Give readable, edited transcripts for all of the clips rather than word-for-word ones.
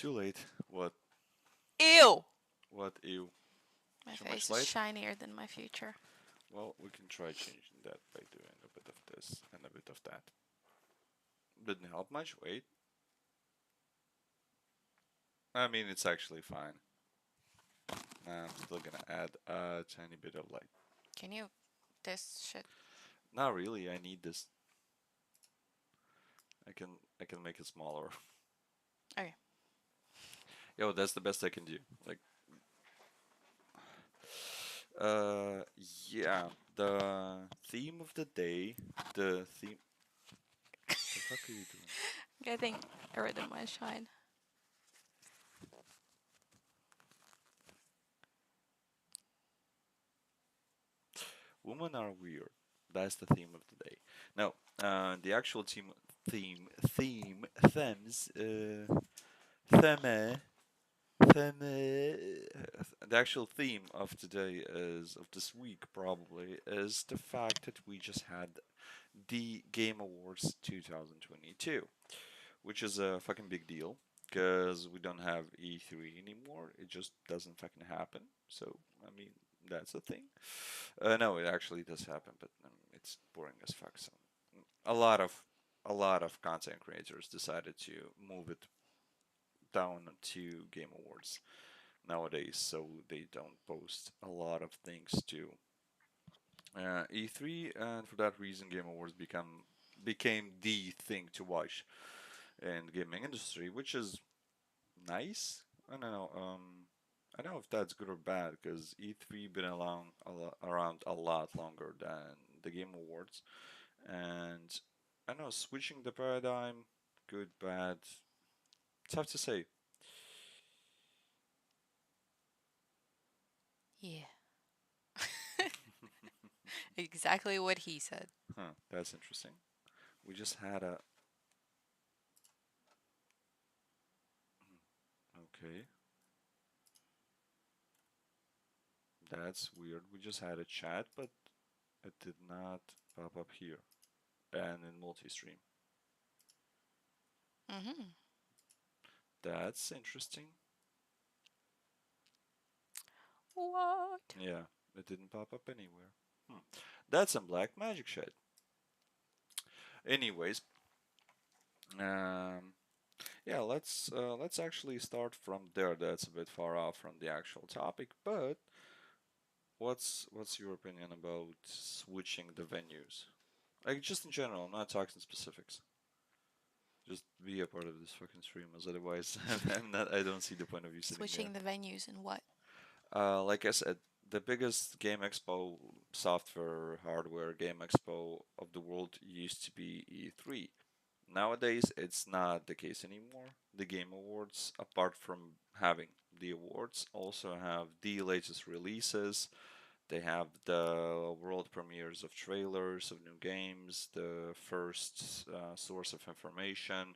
Too late. What? Ew! What? Ew. My Too much face is light? shinier than my future. Well, we can try changing that by doing a bit of this and a bit of that. Didn't help much. Wait. I mean, it's actually fine. I'm still gonna add a tiny bit of light. Can you this shit? Not really. I need this. I can I can make it smaller. Okay. Yo, that's the best I can do. Like, uh, yeah. The theme of the day. The theme. The fuck are you doing? Getting rid of my shine. Women are weird. That's the theme of the day. No, the actual themes, theme, the actual theme of today is, of this week probably, is the fact that we just had the Game Awards 2022, which is a fucking big deal because we don't have E3 anymore. It just doesn't fucking happen. So, I mean, that's a thing. No, it actually does happen, but it's boring as fuck. So a lot of a lot of content creators decided to move it down to Game Awards nowadays, so they don't post a lot of things to E3, and for that reason, Game Awards became the thing to watch in the gaming industry, which is nice. I don't know. I don't know if that's good or bad because E3 been around a lot longer than the Game Awards, and I know switching the paradigm, good, bad. It's tough to say. Yeah. Exactly what he said. Huh, that's interesting. We just had a. Okay, that's weird. We just had a chat, but it did not pop up here and in multi-stream. Mm-hmm. That's interesting. What? Yeah, it didn't pop up anywhere. Hmm. That's some black magic shit. Anyways, um, yeah, let's actually start from there. That's a bit far off from the actual topic, but what's your opinion about switching the venues? Like just in general, I'm not talking specifics. Just be a part of this fucking stream, as otherwise I'm not. I don't see the point of you sitting there. Switching the venues and what? Like I said, the biggest game expo, software, hardware game expo of the world used to be E3. Nowadays, it's not the case anymore. The Game Awards, apart from having the awards, also have the latest releases. They have the world premieres of trailers of new games, the first source of information.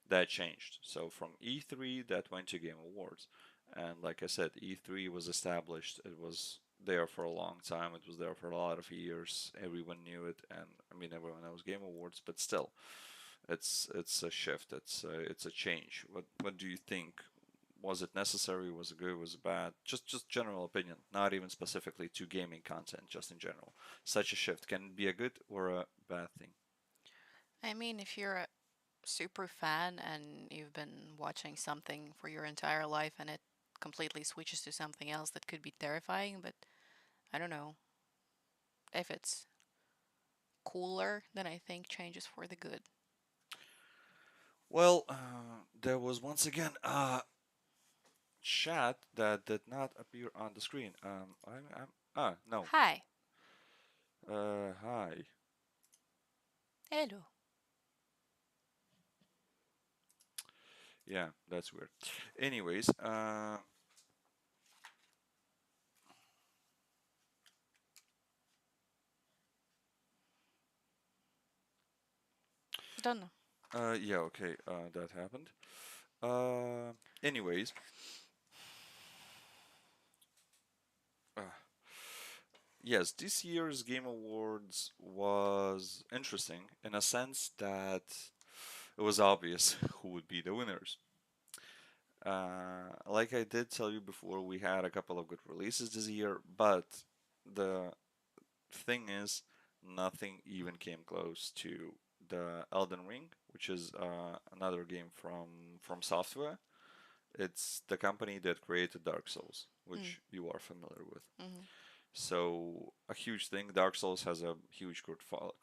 That changed. So from E3, that went to Game Awards. And like I said, E3 was established. It was there for a long time. It was there for a lot of years. Everyone knew it, and I mean everyone knows Game Awards. But still, it's a shift. It's a change. What do you think? Was it necessary? Was it good? Was it bad? Just general opinion, not even specifically to gaming content, just in general. Such a shift can it be a good or a bad thing? I mean, if you're a super fan and you've been watching something for your entire life and it completely switches to something else that could be terrifying, but I don't know. If it's cooler, then I think changes for the good. Well, there was once again chat that did not appear on the screen. No. Hi. Hi. Hello. Yeah, that's weird. Anyways, Don't know. yeah, okay, that happened. Uh, anyways, uh, yes, this year's Game Awards was interesting in a sense that it was obvious who would be the winners. Like I did tell you before, we had a couple of good releases this year, but the thing is, nothing even came close to the Elden Ring, which is another game from Software. It's the company that created Dark Souls, Mm. which you are familiar with. Mm-hmm. So a huge thing. Dark Souls has a huge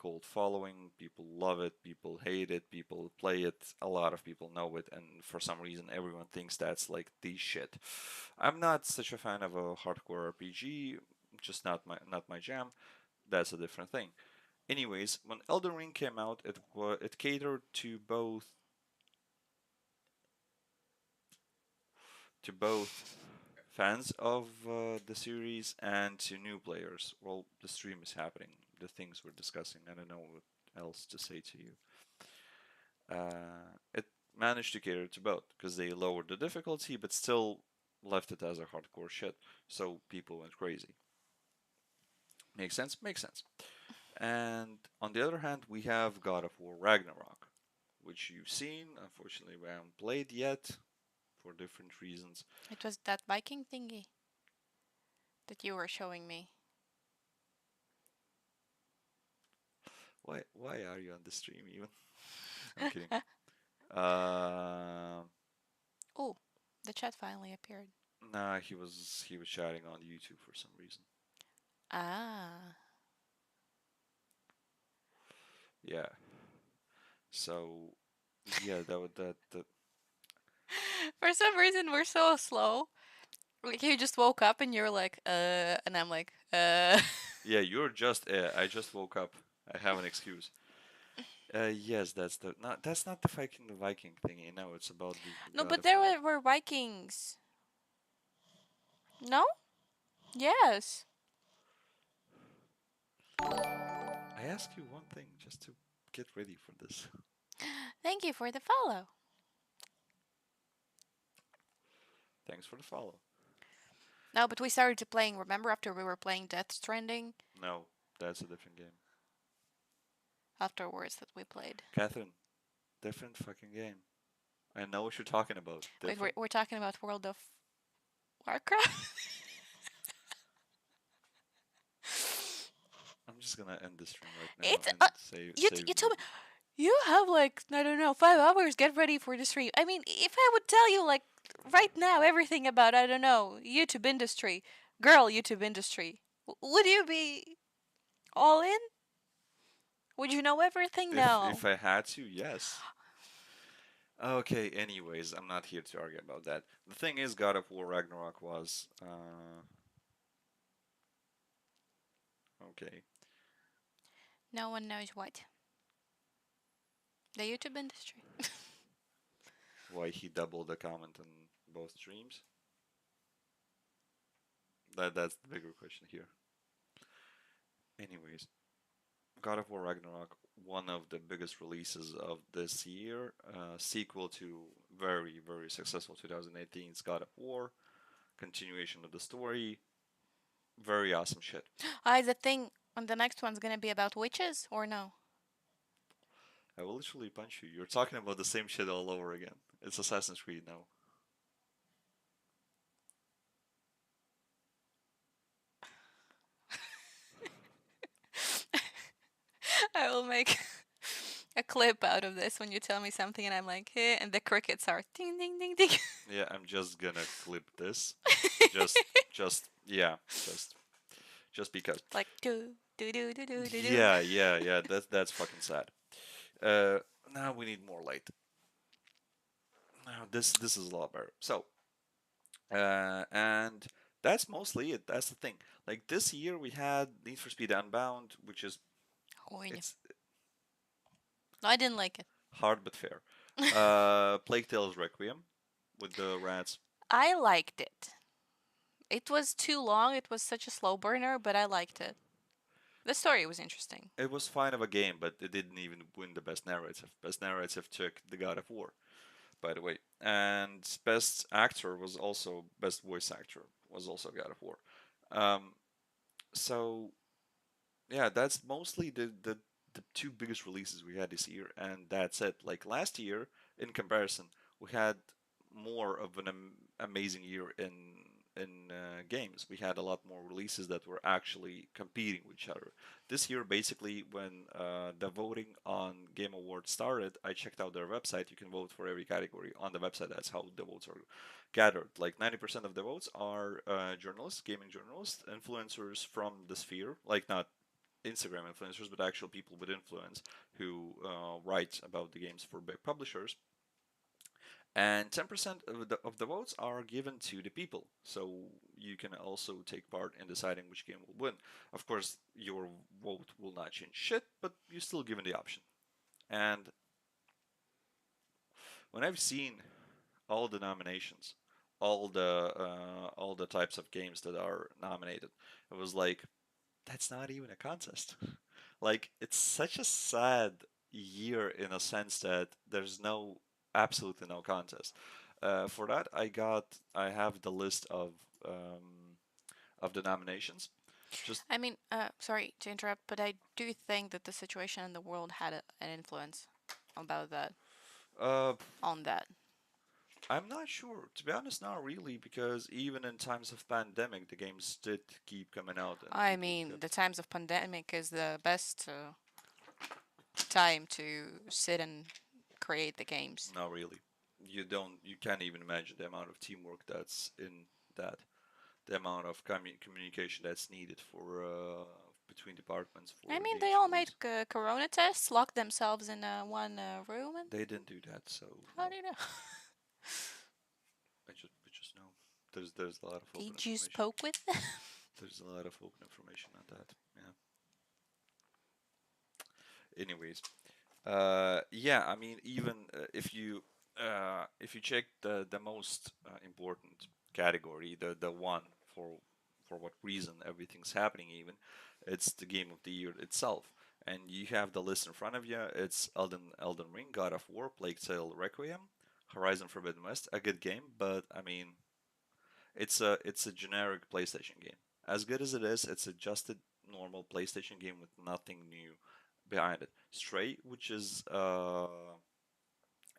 cult following. People love it. People hate it. People play it. A lot of people know it, and for some reason, everyone thinks that's like the shit. I'm not such a fan of a hardcore RPG. Just not my jam. That's a different thing. Anyways, when Elden Ring came out, it catered to both fans of the series and to new players. Well, the stream is happening. The things we're discussing. I don't know what else to say to you. It managed to cater to both because they lowered the difficulty, but still left it as a hardcore shit. So people went crazy. Makes sense? Makes sense. And on the other hand, we have God of War Ragnarok, which you've seen. Unfortunately, we haven't played yet for different reasons. It was that Viking thingy that you were showing me. Why are you on the stream even? I'm kidding. Uh, Oh, the chat finally appeared. nah, he was chatting on YouTube for some reason. Ah. Yeah. So yeah, that For some reason, we're so slow. Like, you just woke up and you're like, and I'm like, yeah, you're just I just woke up. I have an excuse. Yes, that's not the Viking thing. You know, it's about the No, God but of there War. were Vikings. No? Yes. I ask you one thing just to get ready for this. Thank you for the follow. Thanks for the follow. No, but we started to playing, remember, after we were playing Death Stranding? No, that's a different game. Afterwards that we played. Catherine, different fucking game. I know what you're talking about. Wait, Different. we're talking about World of Warcraft? I'm just gonna end this stream right now It's, and save you you. told me, you have like, I don't know, 5 hours, get ready for the stream. I mean, if I would tell you like right now everything about, I don't know, YouTube industry, girl YouTube industry, would you be all in? Would you know everything? If No. I had to, yes. Okay. Anyways, I'm not here to argue about that. The thing is, God of War Ragnarok was okay. No one knows what. The YouTube industry. Why he doubled the comment on both streams? That's the bigger question here. Anyways, God of War Ragnarok, one of the biggest releases of this year, sequel to very successful 2018's God of War, continuation of the story, very awesome shit. The thing on the next one's gonna be about witches or no? I will literally punch you. You're talking about the same shit all over again. It's Assassin's Creed now. I will make a clip out of this when you tell me something and I'm like, eh, and the crickets are ding ding ding ding. Yeah, I'm just gonna clip this. Just, yeah, just because. Like do do do do do do do. Yeah. That's fucking sad. Uh, Now we need more light. Now this is a lot better. So, and that's mostly it. That's the thing. Like this year we had Need for Speed Unbound, which is Oh, yeah. it's No, I didn't like it. hard but fair. Plague Tales Requiem with the rats. I liked it. It was too long. It was such a slow burner, but I liked it. The story was interesting. It was fine of a game, but it didn't even win the best narrative. Best narrative took The God of War, by the way, and best actor was also best voice actor was also God of War. Um, so yeah, that's mostly the two biggest releases we had this year, and that's it. Like last year, in comparison, we had more of an amazing year in games. We had a lot more releases that were actually competing with each other. This year, basically, when the voting on Game Awards started, I checked out their website. You can vote for every category on the website. That's how the votes are gathered. Like 90% of the votes are journalists, gaming journalists, influencers from the sphere, like not Instagram influencers, but actual people with influence who write about the games for big publishers. And 10% of the votes are given to the people. So you can also take part in deciding which game will win. Of course, your vote will not change shit, but you're still given the option. And when I've seen all the nominations, all the types of games that are nominated, it was like that's not even a contest. Like it's such a sad year in a sense that there's absolutely no contest. For that, I have the list of the nominations. Just I mean, sorry to interrupt, but I do think that the situation in the world had an influence about that, uh, on that. I'm not sure. To be honest, not really, because even in times of pandemic, the games did keep coming out and I people mean, the kept. times of pandemic is the best time to sit and create the games. Not really. You can't even imagine the amount of teamwork that's in that. The amount of communication that's needed for between departments I for mean, they games all made release. corona tests, locked themselves in one room, and They didn't do that, so how no. do you know? We just know. There's a lot of open Did you information. spoke with them? There's a lot of open information on that. Yeah. Anyways, yeah. I mean, even if you check the most important category, the one for for what reason everything's happening, even it's the game of the year itself. And you have the list in front of you. It's Elden Ring, God of War, Plague Tale Requiem, Horizon Forbidden West, a good game, but I mean, it's a generic PlayStation game. As good as it is, it's a just a normal PlayStation game with nothing new behind it. Stray, which is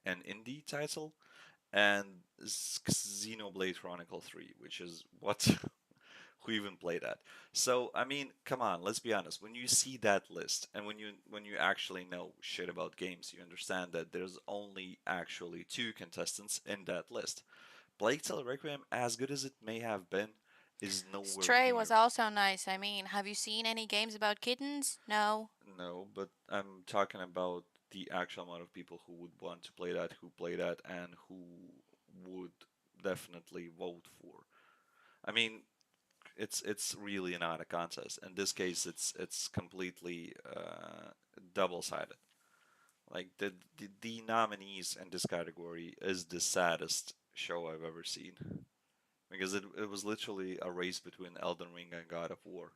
an indie title, and Xenoblade Chronicle 3, which is what who even played that. So I mean, come on, let's be honest. When you see that list, and when you actually know shit about games, you understand that there's only actually two contestants in that list. Plague Tale Requiem, as good as it may have been, is nowhere Stray was near. also nice. I mean, have you seen any games about kittens? No. No, but I'm talking about the actual amount of people who would want to play that, who play that, and who would definitely vote for. I mean, it's really not a contest. In this case, it's completely double-sided. Like the nominees in this category is the saddest show I've ever seen because it was literally a race between Elden Ring and God of War,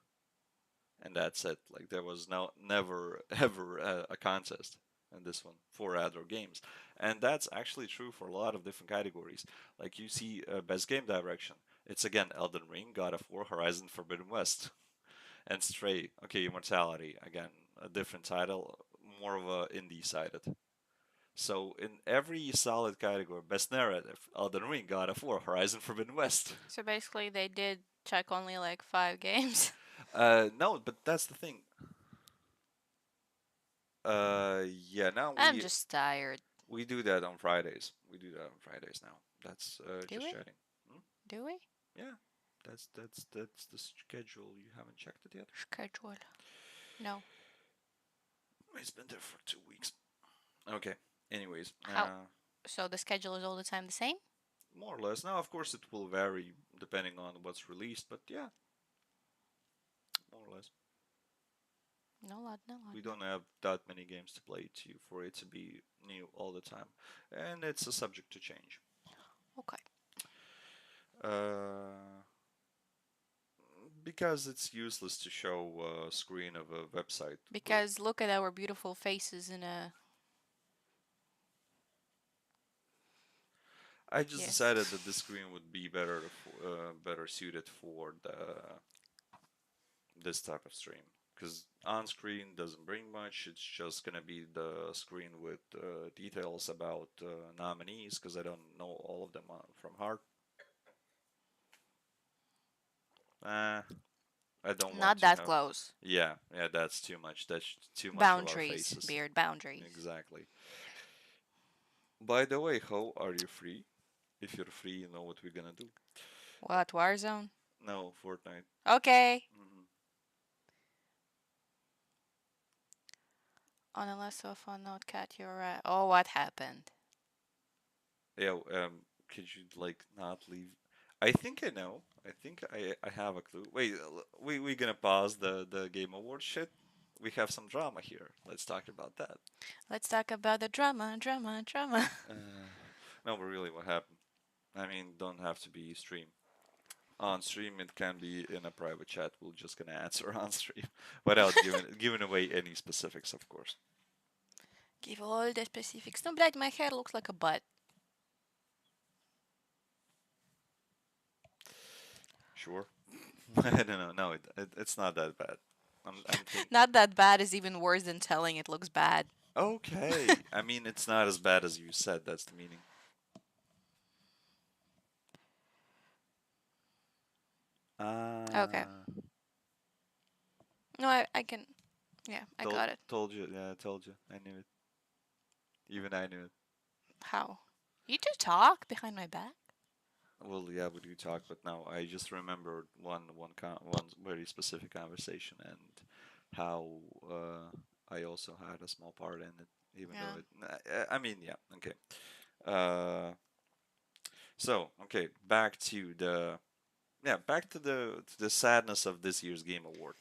and that's it. Like there was never ever a contest in this one for other games, and that's actually true for a lot of different categories. Like you see, best game direction. It's again Elden Ring, God of War, Horizon Forbidden West, and Stray. Okay, Immortality again, a different title, more of a indie sided. So in every solid category, best narrative, Elden Ring, God of War, Horizon Forbidden West. So basically, they did check only like 5 games. No, but that's the thing. Yeah, now I'm we just tired. we do that on Fridays. We do that on Fridays now. That's Do just we? chatting. Hmm? Do we? Yeah, that's the schedule. You haven't checked it yet? Schedule. No. It's been there for 2 weeks. Okay. Anyways, How? So the schedule is all the time the same? more or less. Now, of course, it will vary depending on what's released, but yeah, more or less. No lot, no lot, We no. don't have that many games to play to for it to be new all the time, and it's a subject to change. Okay. Uh, because it's useless to show a screen of a website with. Because look at our beautiful faces in a. I just Yes. decided that this screen would be better suited for the this type of stream because on screen doesn't bring much. It's just gonna be the screen with details about nominees because I don't know all of them from heart. Uh, I don't want Not to that have. close. Yeah, yeah, that's too much. That's too much of our Boundaries, faces. beard boundaries. Exactly. By the way, how are you free? If you're free, you know what we're gonna do. What, Warzone? No, Fortnite. Okay. Hmm. On a less of a note, Cat, you're right. Oh, what happened? Yeah, could you like not leave? I think I know. I think I have a clue. Wait, we gonna pause the Game Award shit? We have some drama here. Let's talk about that. Let's talk about the drama, drama, drama. No, but really, what happened? I mean, don't have to be stream. On stream, it can be in a private chat. We're just gonna answer on stream without giving away any specifics, of course. Give all the specifics. No, блядь, my hair looks like a butt. Sure. I don't know. No, it's not that bad. I'm think. Not that bad is even worse than telling it looks bad. Okay. I mean, it's not as bad as you said. That's the meaning. Okay. Ah, No, I can. Yeah, I got it. told you. Yeah, I told you. I knew it. Even I knew it. How? You do talk behind my back? Well, yeah, we do talk, but now I just remembered one very specific conversation and how I also had a small part in it, even though Yeah. I mean, yeah, okay. Uh, okay, back to the sadness of this year's Game Award.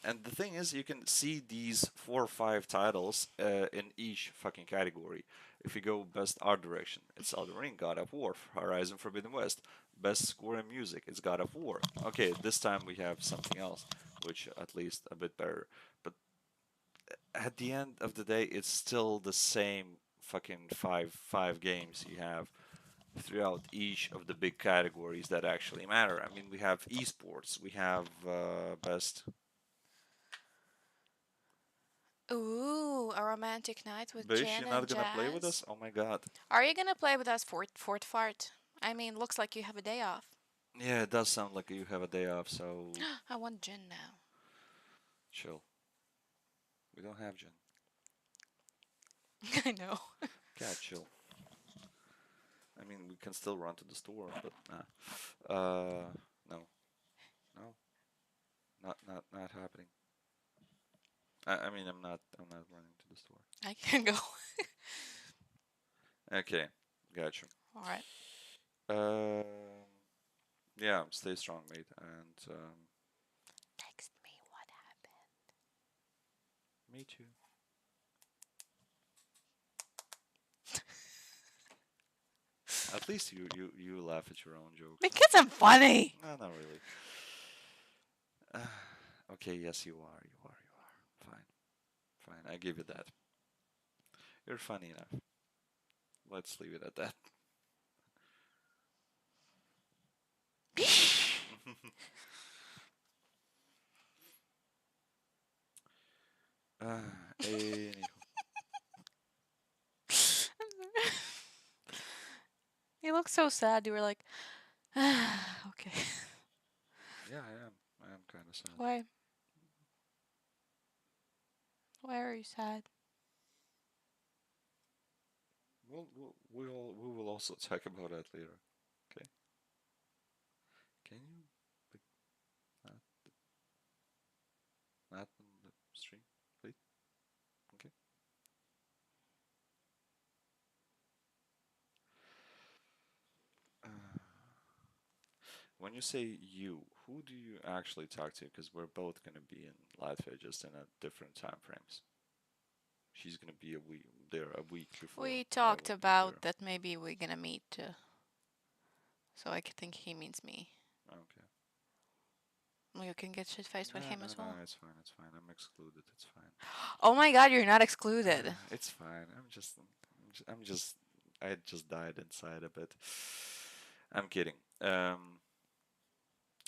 And the thing is, you can see these 4 or 5 titles in each fucking category. If you go best art direction, it's Elden Ring, God of War, Horizon Forbidden West. Best score in music, it's God of War. Okay, this time we have something else, which at least a bit better. But at the end of the day, it's still the same fucking five games you have throughout each of the big categories that actually matter. I mean, we have esports, we have best. Ooh, a romantic night with Bish, Jen you're and not gonna play with Jazz. us? Oh my god. Are you gonna play with us Fort Fart? I mean, looks like you have a day off. Yeah, it does sound like you have a day off, so I want Jen now. chill. We don't have Jen. I know. God, chill. I mean, we can still run to the store, but nah. No, no, not happening. I mean, I'm not running to the store. I can go. Okay, gotcha. All right. Um, yeah, stay strong, mate, and Text me what happened. me too. At least you laugh at your own jokes. Because I'm funny. No, not really. Okay, yes, you are. You are. You are. Fine. Fine. I give you that. You're funny enough. Let's leave it at that. Anywho. You look so sad. You were like, okay. Yeah, I am. I am kind of sad. Why? Why are you sad? We will also talk about that later. Okay. Can you like not not on the stream, please? Okay. Uh, when you say you, who do you actually talk to? Because we're both gonna be in Latvia, just in a different time frames. She's gonna be a week there a week before We I talked will be about there. that maybe we're gonna meet, so I think he means me. Okay. Well, you can get shit faced with No, him no, as no. well. It's fine. It's fine. I'm excluded. It's fine. Oh my god, you're not excluded. It's fine. I just died inside a bit. I'm kidding.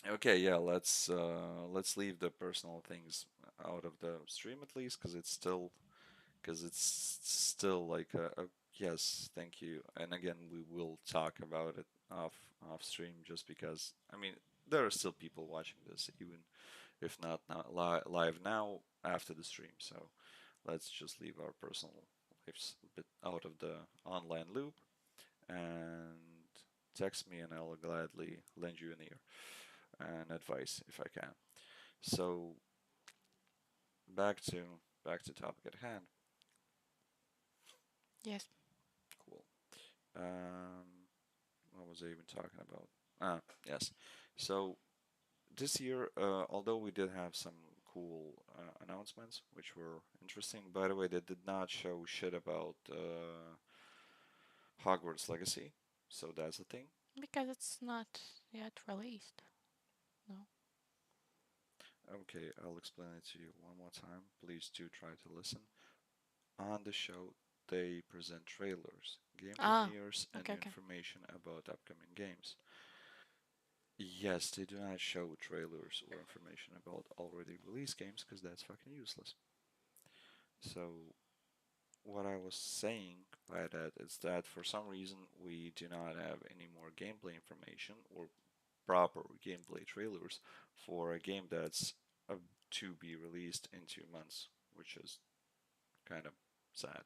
Okay, yeah, let's leave the personal things out of the stream at least, because it's still like a yes, thank you. And again, we will talk about it off stream, just because I mean there are still people watching this, even if not live now after the stream. So let's just leave our personal lives a bit out of the online loop and text me, and I'll gladly lend you an ear and advice if I can. So back to topic at hand. Yes. Cool. What was I even talking about? Ah, yes. So this year, although we did have some cool announcements, which were interesting. By the way, they did not show shit about Hogwarts Legacy, so that's the thing. Because it's not yet released. No. Okay, I'll explain it to you one more time. Please do try to listen. On the show, they present trailers, game Ah, premieres, and okay, okay. information about upcoming games. Yes, they do not show trailers or information about already released games because that's fucking useless. So, what I was saying by that is that for some reason we do not have any more gameplay information or proper gameplay trailers for a game that's to be released in 2 months, which is kind of sad.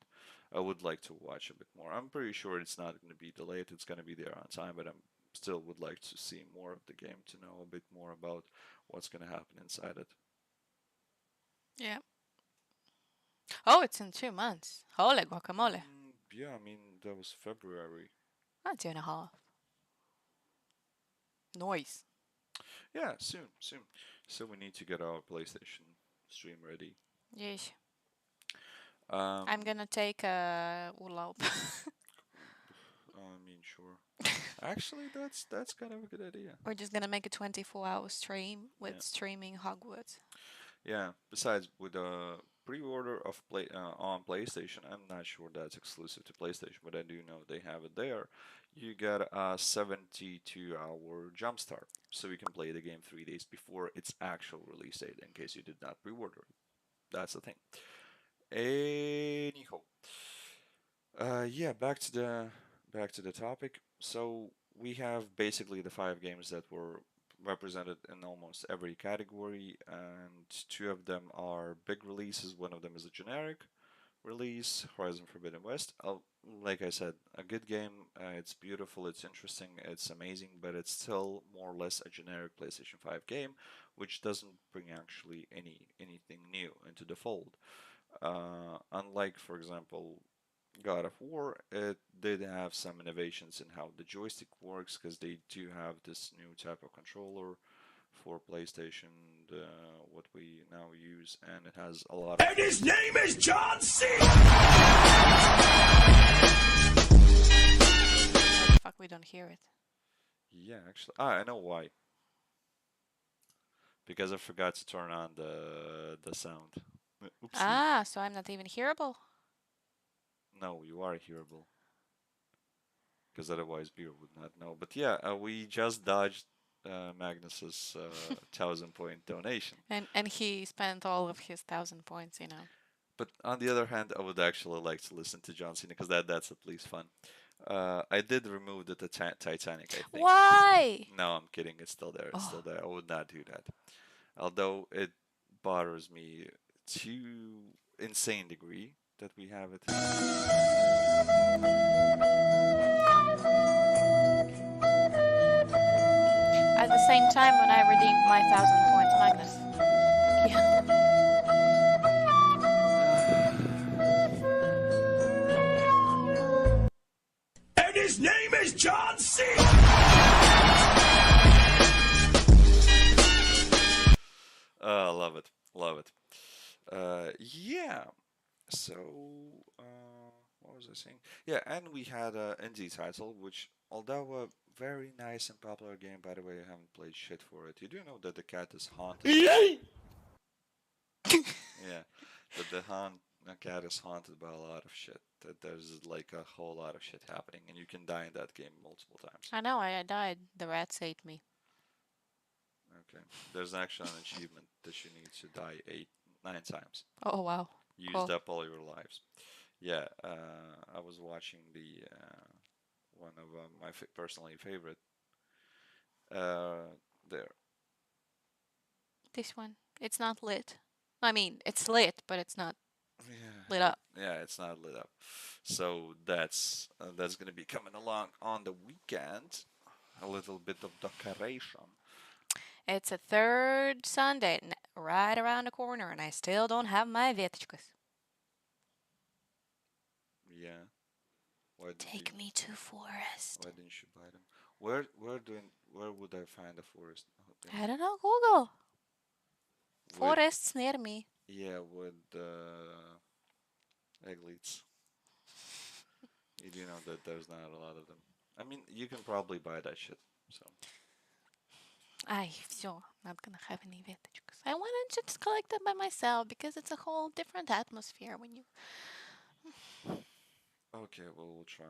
I would like to watch a bit more. I'm pretty sure it's not going to be delayed. It's going to be there on time, but I'm still would like to see more of the game to know a bit more about what's going to happen inside it. Yeah. Oh, it's in 2 months. Holy guacamole. Yeah, I mean that was February. Ah, 2.5. Noise. Yeah, soon, soon. So we need to get our PlayStation stream ready. Yes. Um, I'm gonna take a urlaub. I mean, sure. Actually, that's kind of a good idea. We're just gonna make a 24-hour stream Yeah, with streaming Hogwarts. yeah. Besides, with the pre-order of play on PlayStation, I'm not sure that's exclusive to PlayStation, but I do know they have it there. You get a 72-hour jump start, so you can play the game 3 days before its actual release date, in case you did not pre-order it. That's the thing. Anyhow, yeah, back to the topic. So we have basically the 5 games that were represented in almost every category, and 2 of them are big releases. One of them is a generic release, Horizon Forbidden West. Like I said, a good game. It's beautiful, it's interesting, it's amazing, but it's still more or less a generic PlayStation 5 game, which doesn't bring actually anything new into the fold. Unlike, for example, God of War, it did have some innovations in how the joystick works because they do have this new type of controller for PlayStation, what we now use, and it has a lot of. And his name is John C. Why the fuck we don't hear it? Yeah, actually, I know why. Because I forgot to turn on the sound. Oopsie. Ah, so I'm not even hearable. No, you are hearable. Because otherwise beer would not know. But yeah, we just dodged Magnus's 1,000 point donation. And he spent all of his 1,000 points, But on the other hand, I would actually like to listen to John Cena because that's at least fun. I did remove the Titanic, I think. Why? No, I'm kidding. It's still there. It's still Oh, there. I would not do that. Although it bothers me to insane degree that we have it. at the same time, when I redeemed my 1,000 points, Magnus. Yeah. And his name is John C. I love it. Love it. Yeah. So, what was I saying? Yeah, and we had a indie title, which, although a very nice and popular game, by the way, I haven't played shit for it. You do know that the cat is haunted. Yeah, that the cat is haunted by a lot of shit. That there's like a whole lot of shit happening, and you can die in that game multiple times. I know, I died. The rats ate me. Okay. There's actually an achievement that you need to die 9 times. Oh wow. Used Cool. up all your lives. Yeah, I was watching the one of my personally favorite there. This one. It's not lit. I mean, it's lit, but it's not lit Yeah, up. it's not lit up. So that's gonna be coming along on the weekend. A little bit of decoration. It's a third Sunday right around the corner, and I still don't have my веточкас. Yeah. Why did you? Take me to forest. Why didn't you buy them? Where would I find a forest I in? don't know, Google. With Forests near me. yeah, with eggleets. You do know that there's not a lot of them. I mean, you can probably buy that shit. So I so not gonna have any веточкас. I want to just collect them by myself because it's a whole different atmosphere when you. okay, well we'll try.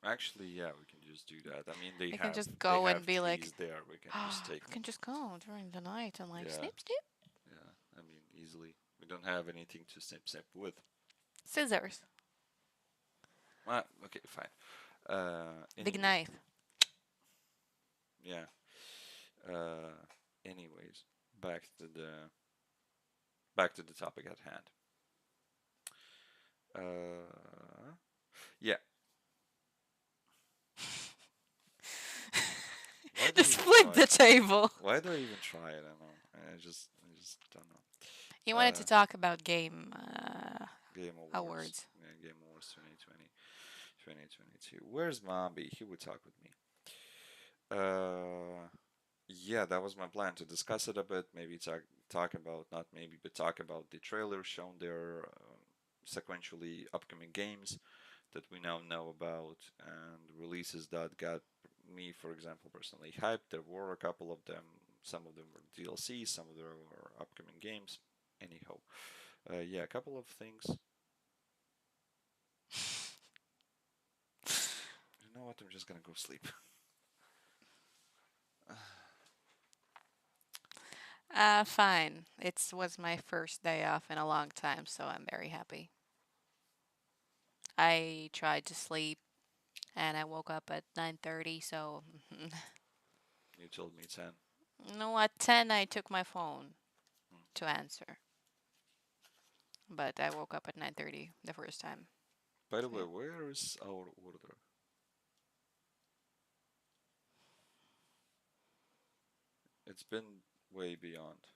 Actually, yeah, we can just do that. I mean, I can just they go and have be like, trees there. We can just take we them. can just go during the night and like Yeah, snip snip. yeah. I mean, easily. We don't have anything to snip with. Scissors. Okay, fine. Big Anyways, knife. yeah. Uh, anyways, back to the topic at hand. Yeah. Why do I Just even flip try? the table. Why do I even try? I don't know. I just don't You know. wanted to talk about game Game Awards. awards. Yeah, Game Awards 2020, 2022. Where's Mombi? He would talk with me. Uh, yeah, that was my plan to discuss it a bit. Maybe talk about not maybe, but talk about the trailers shown there, sequentially upcoming games that we now know about, and releases that got me, for example, personally hyped. There were a couple of them. Some of them were DLC, some of them were upcoming games. Anyhow, yeah, a couple of things. You know what? I'm just gonna go sleep. Fine. It was my first day off in a long time, so I'm very happy. I tried to sleep and I woke up at 9:30, so You told me 10. no, at 10 I took my phone Hmm. to answer. But I woke up at 9:30 the first time. By the So way, yeah. where is our order? It's been way beyond.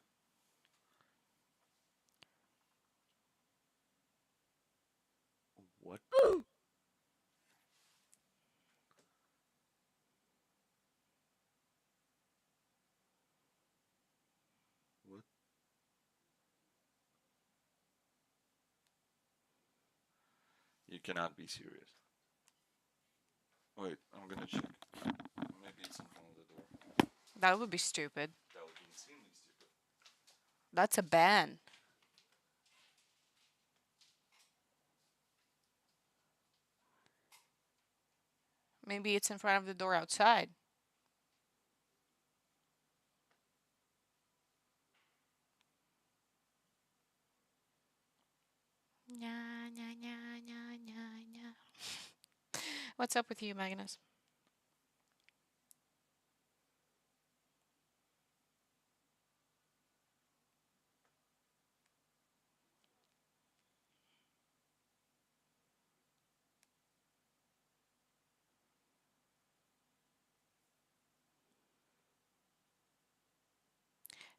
What? What? You cannot be serious. Wait, I'm gonna check. Maybe it's in front of the door. That would be stupid. That would be extremely stupid. That's a ban. Maybe it's in front of the door outside. Nya, nya, nya, nya, nya, nya. What's up with you, Magnus?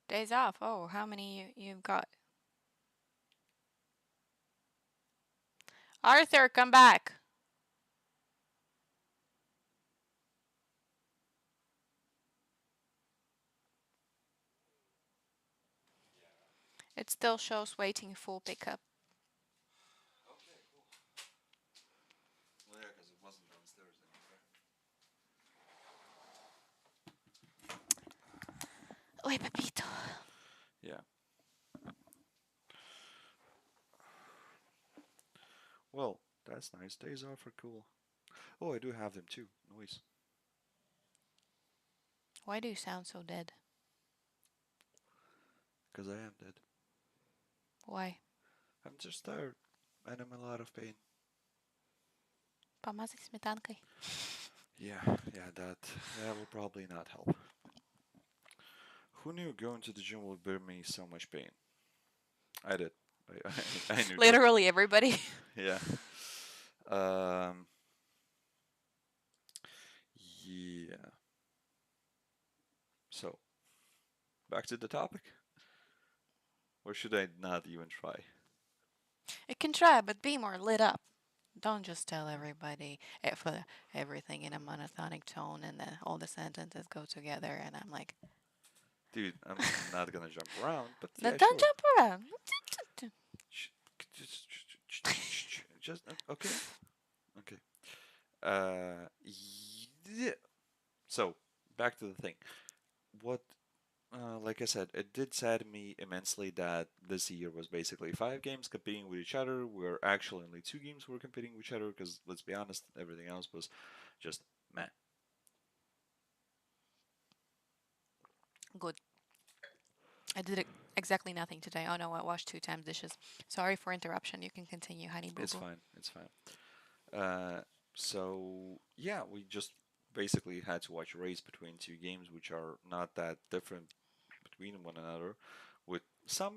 Days off. Oh, how many you've got? Arthur, come back. It still shows waiting full pickup. Okay, cool. Well, yeah, because it wasn't downstairs anymore. Oi, Pepito. Yeah. Well, that's nice. Days off are cool. Oh, I do have them too. Nice. Why do you sound so dead? Because I am dead. Why? I'm just tired, and I'm in a lot of pain. Помазать сметанкой. Yeah, yeah, that will probably not help. Who knew going to the gym would bring me so much pain? I did. I knew that. Literally everybody. Yeah. Um. Yeah. So back to the topic, or should I not even try? You can try, but be more lit up. Don't just tell everybody for everything in a monotonic tone and then all the sentences go together and I'm like, Dude, I'm not gonna jump around, but "No, yeah, don't sure. jump around." Sh- Just okay, okay. Uh, yeah. So back to the thing. What like I said, it did sadden me immensely that this year was basically 5 games competing with each other. Where actually only 2 games were competing with each other because let's be honest, everything else was just meh. Good. I did exactly nothing today. Oh no, I washed 2 times dishes. Sorry for interruption. You can continue, honey boo It's boo. fine. It's fine. So yeah, we just basically had to watch a race between 2 games, which are not that different between one another, with some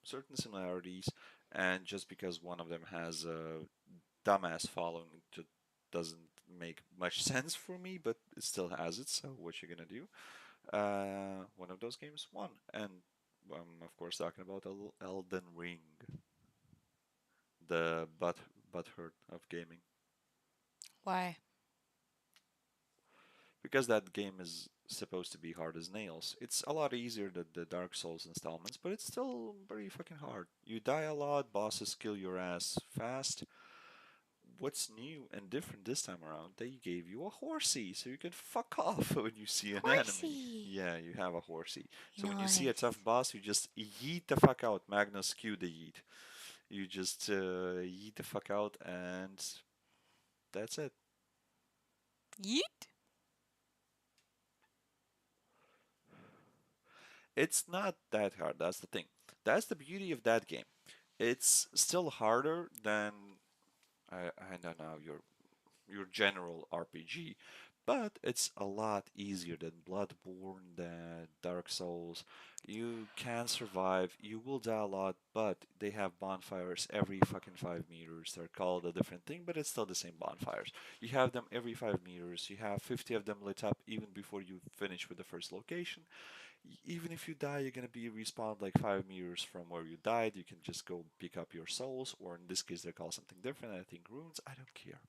certain similarities. And just because one of them has a dumbass following, it just doesn't make much sense for me, but it still has it. So what you gonna do? One of those games won, and I'm of course talking about Elden Ring, the butthurt of gaming, Why? because that game is supposed to be hard as nails. It's a lot easier than the Dark Souls installments, but it's still very fucking hard. You die a lot, bosses kill your ass fast. What's new and different this time around? They gave you a horsey, so you can fuck off when you see an enemy. Horsey. Yeah, you have a horsey. So when you see a tough Nice. boss, you just yeet the fuck out. Magnus, cue the yeet. You just yeet the fuck out, and that's it. Yeet. It's not that hard. That's the thing. That's the beauty of that game. It's still harder than I don't know your general RPG, but it's a lot easier than Bloodborne, than Dark Souls. You can survive. You will die a lot, but they have bonfires every fucking 5 meters. They're called a different thing, but it's still the same bonfires. You have them every 5 meters. You have 50 of them lit up even before you finish with the first location. Even if you die, you're gonna be respawned like 5 meters from where you died. You can just go pick up your souls, or in this case, they call something different. I think runes. I don't care.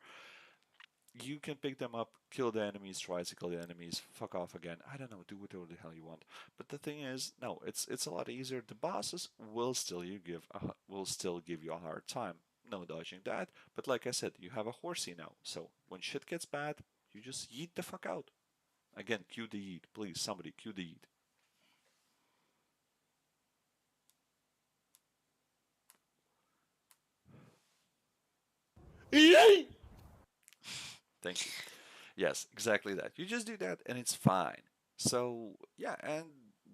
You can pick them up, kill the enemies, try to kill the enemies, fuck off again. I don't know, do whatever the hell you want. But the thing is, no, it's a lot easier. The bosses will still give you a hard time. No dodging that. But like I said, you have a horsey now, so when shit gets bad, you just yeet the fuck out. Again, cue the yeet, please. Somebody cue the yeet. Yay! Thank you. Yes, exactly that. You just do that and it's fine. So, yeah, and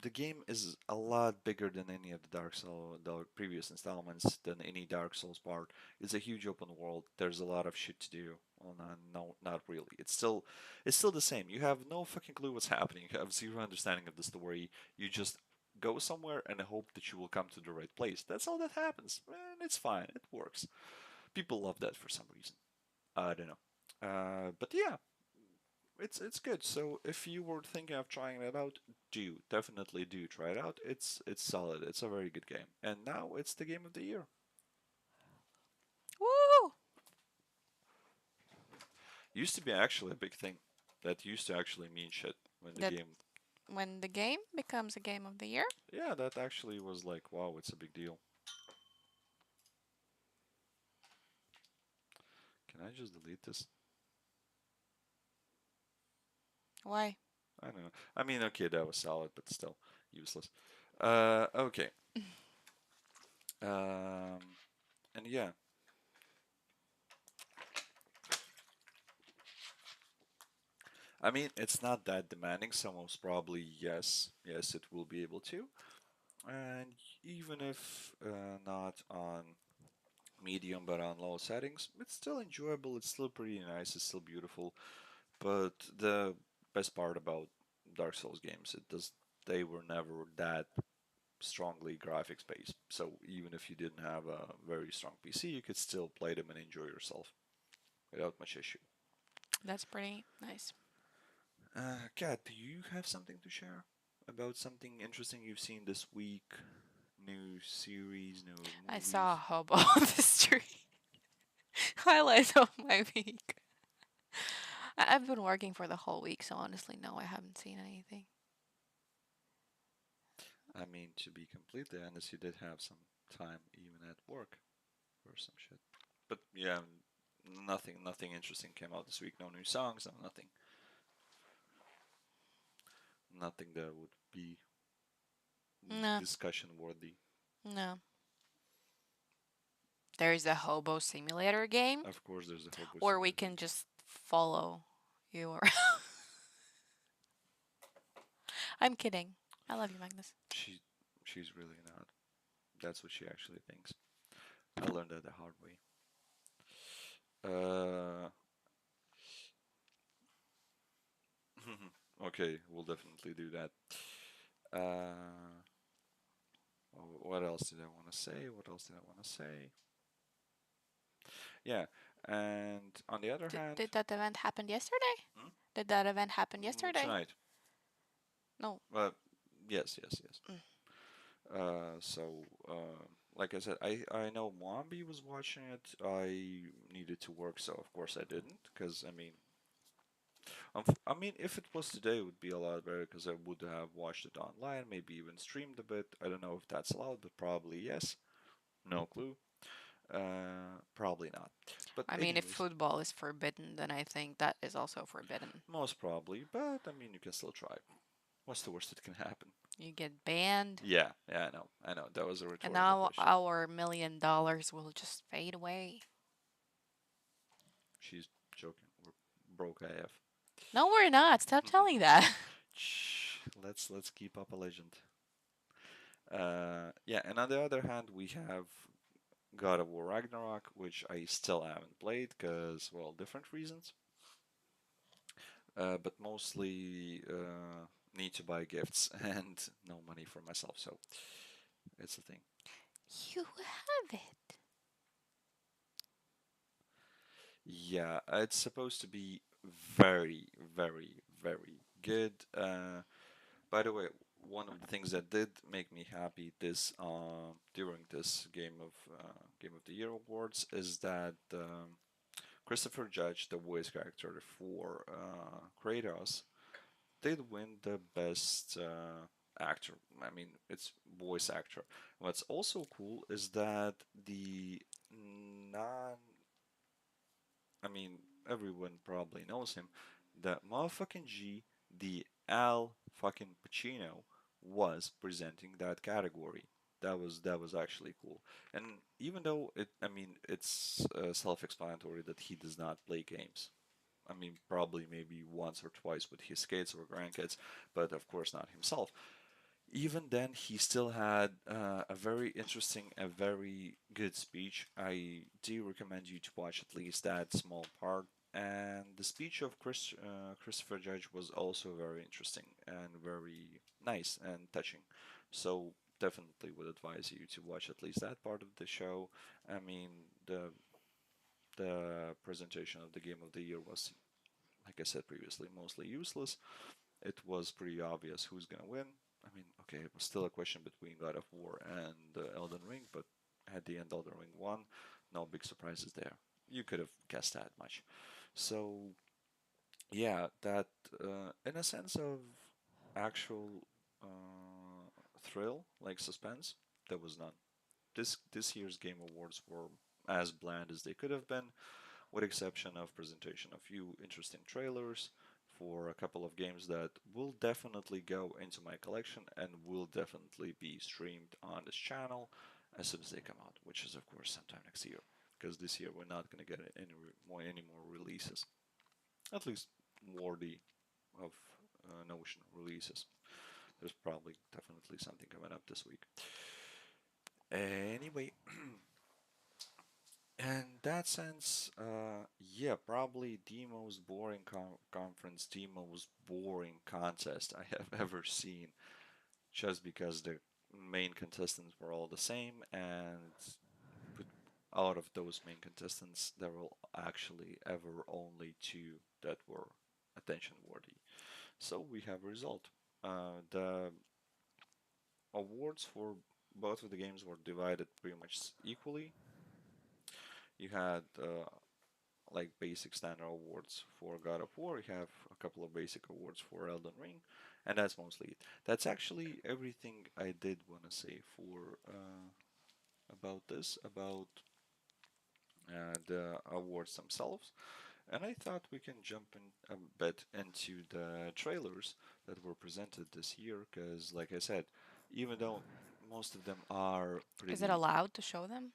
the game is a lot bigger than any of the previous installments, than any Dark Souls part. It's a huge open world. There's a lot of shit to do. Well, no, not really. It's still the same. You have no fucking clue what's happening. You have zero understanding of the story. You just go somewhere and hope that you will come to the right place. That's all that happens. And it's fine. It works. People love that for some reason. I don't know. But yeah, it's good. So if you were thinking of trying it out, definitely do try it out. It's solid. It's a very good game. And now it's the game of the year. Woo! Used to be actually a big thing. That used to actually mean shit when the That game. when the game becomes a game of the year? Yeah, that actually was like, wow, it's a big deal. Can I just delete this? Why? I don't know. I mean, okay, that was solid, but still useless. Okay. Um, and yeah, I mean, it's not that demanding, so most probably yes, it will be able to. And even if not on medium but on low settings, it's still enjoyable. It's still pretty nice. It's still beautiful. But the best part about Dark Souls games, it does they were never that strongly graphics based. So even if you didn't have a very strong PC, you could still play them and enjoy yourself without much issue. That's pretty nice. Kat, do you have something to share about something interesting you've seen this week? New series, new I saw a movies? hobo on the street. Highlights of my week. I've been working for the whole week, so honestly, no, I haven't seen anything. I mean, to be completely honest, you did have some time even at work for some shit. But yeah, nothing interesting came out this week. No new songs, no nothing, nothing that would be No, discussion worthy. no. There's a hobo simulator game, Of course, there's a Hobo or we Simulator can game. just follow you. Or I'm kidding. I love you, Magnus. She, she's really not. That's what she actually thinks. I learned that the hard way. Uh, okay, we'll definitely do that. Uh, what else did I want to say? What else did I want to say? Yeah, and on the other hand, Did that event happen yesterday? hmm? Did that event happen yesterday? Tonight. No. Uh, yes. Mm. So, like I said, I know Mwambi was watching it. I needed to work, so of course I didn't. Because I mean, if it was today, it would be a lot better. Because I would have watched it online, maybe even streamed a bit. I don't know if that's allowed, but probably yes. No clue. Probably not. But I mean, if anyways, football is forbidden, then I think that is also forbidden. most probably. But I mean, you can still try. What's the worst that can happen? You get banned, Yeah, I know. That was a and rhetorical now question. our $1 million will just fade away. She's joking. We're broke AF. No, we're not. Stop telling that. Shh, let's keep up a legend. Yeah, and on the other hand, we have God of War Ragnarok, which I still haven't played because, well, different reasons. But mostly need to buy gifts and no money for myself, so it's a thing. You have it. Yeah, it's supposed to be very good. By the way, one of the things that did make me happy this during this Game of the Year awards is that Christopher Judge, the voice character for Kratos, did win the best actor. I mean, it's voice actor. What's also cool is that the non I mean, everyone probably knows him. That motherfucking G, the Al fucking Pacino, was presenting that category. That was actually cool. And even though I mean, it's self-explanatory that he does not play games. I mean, probably maybe once or twice with his kids or grandkids, but of course not himself. Even then, he still had a very interesting, a very good speech. I do recommend you to watch at least that small part. And the speech of Christopher Judge was also very interesting and very nice and touching. So definitely would advise you to watch at least that part of the show. I mean, the presentation of the Game of the Year was, like I said previously, mostly useless. It was pretty obvious who's gonna win. I mean, okay, it was still a question between God of War and Elden Ring, but at the end, Elden Ring won. No big surprises there. You could have guessed that much. So yeah, that in a sense of actual thrill, like suspense, there was none. This year's Game Awards were as bland as they could have been, with exception of presentation of few interesting trailers for a couple of games that will definitely go into my collection and will definitely be streamed on this channel as soon as they come out, which is of course sometime next year. Because this year we're not gonna get any more releases, at least worthy. of Notion releases. There's probably definitely something coming up this week. Anyway, in that sense, yeah, probably the most boring conference, the most boring contest I have ever seen, just because the main contestants were all the same, and put out of those main contestants, there were actually ever only two that were attention worthy. So we have a result. The awards for both of the games were divided pretty much equally. You had like basic standard awards for God of War. You have a couple of basic awards for Elden Ring, and that's mostly it. That's actually everything I did want to say for about this, about the awards themselves. And I thought we can jump in a bit into the trailers that were presented this year, because, like I said, even though most of them are Is it pretty. allowed to show them?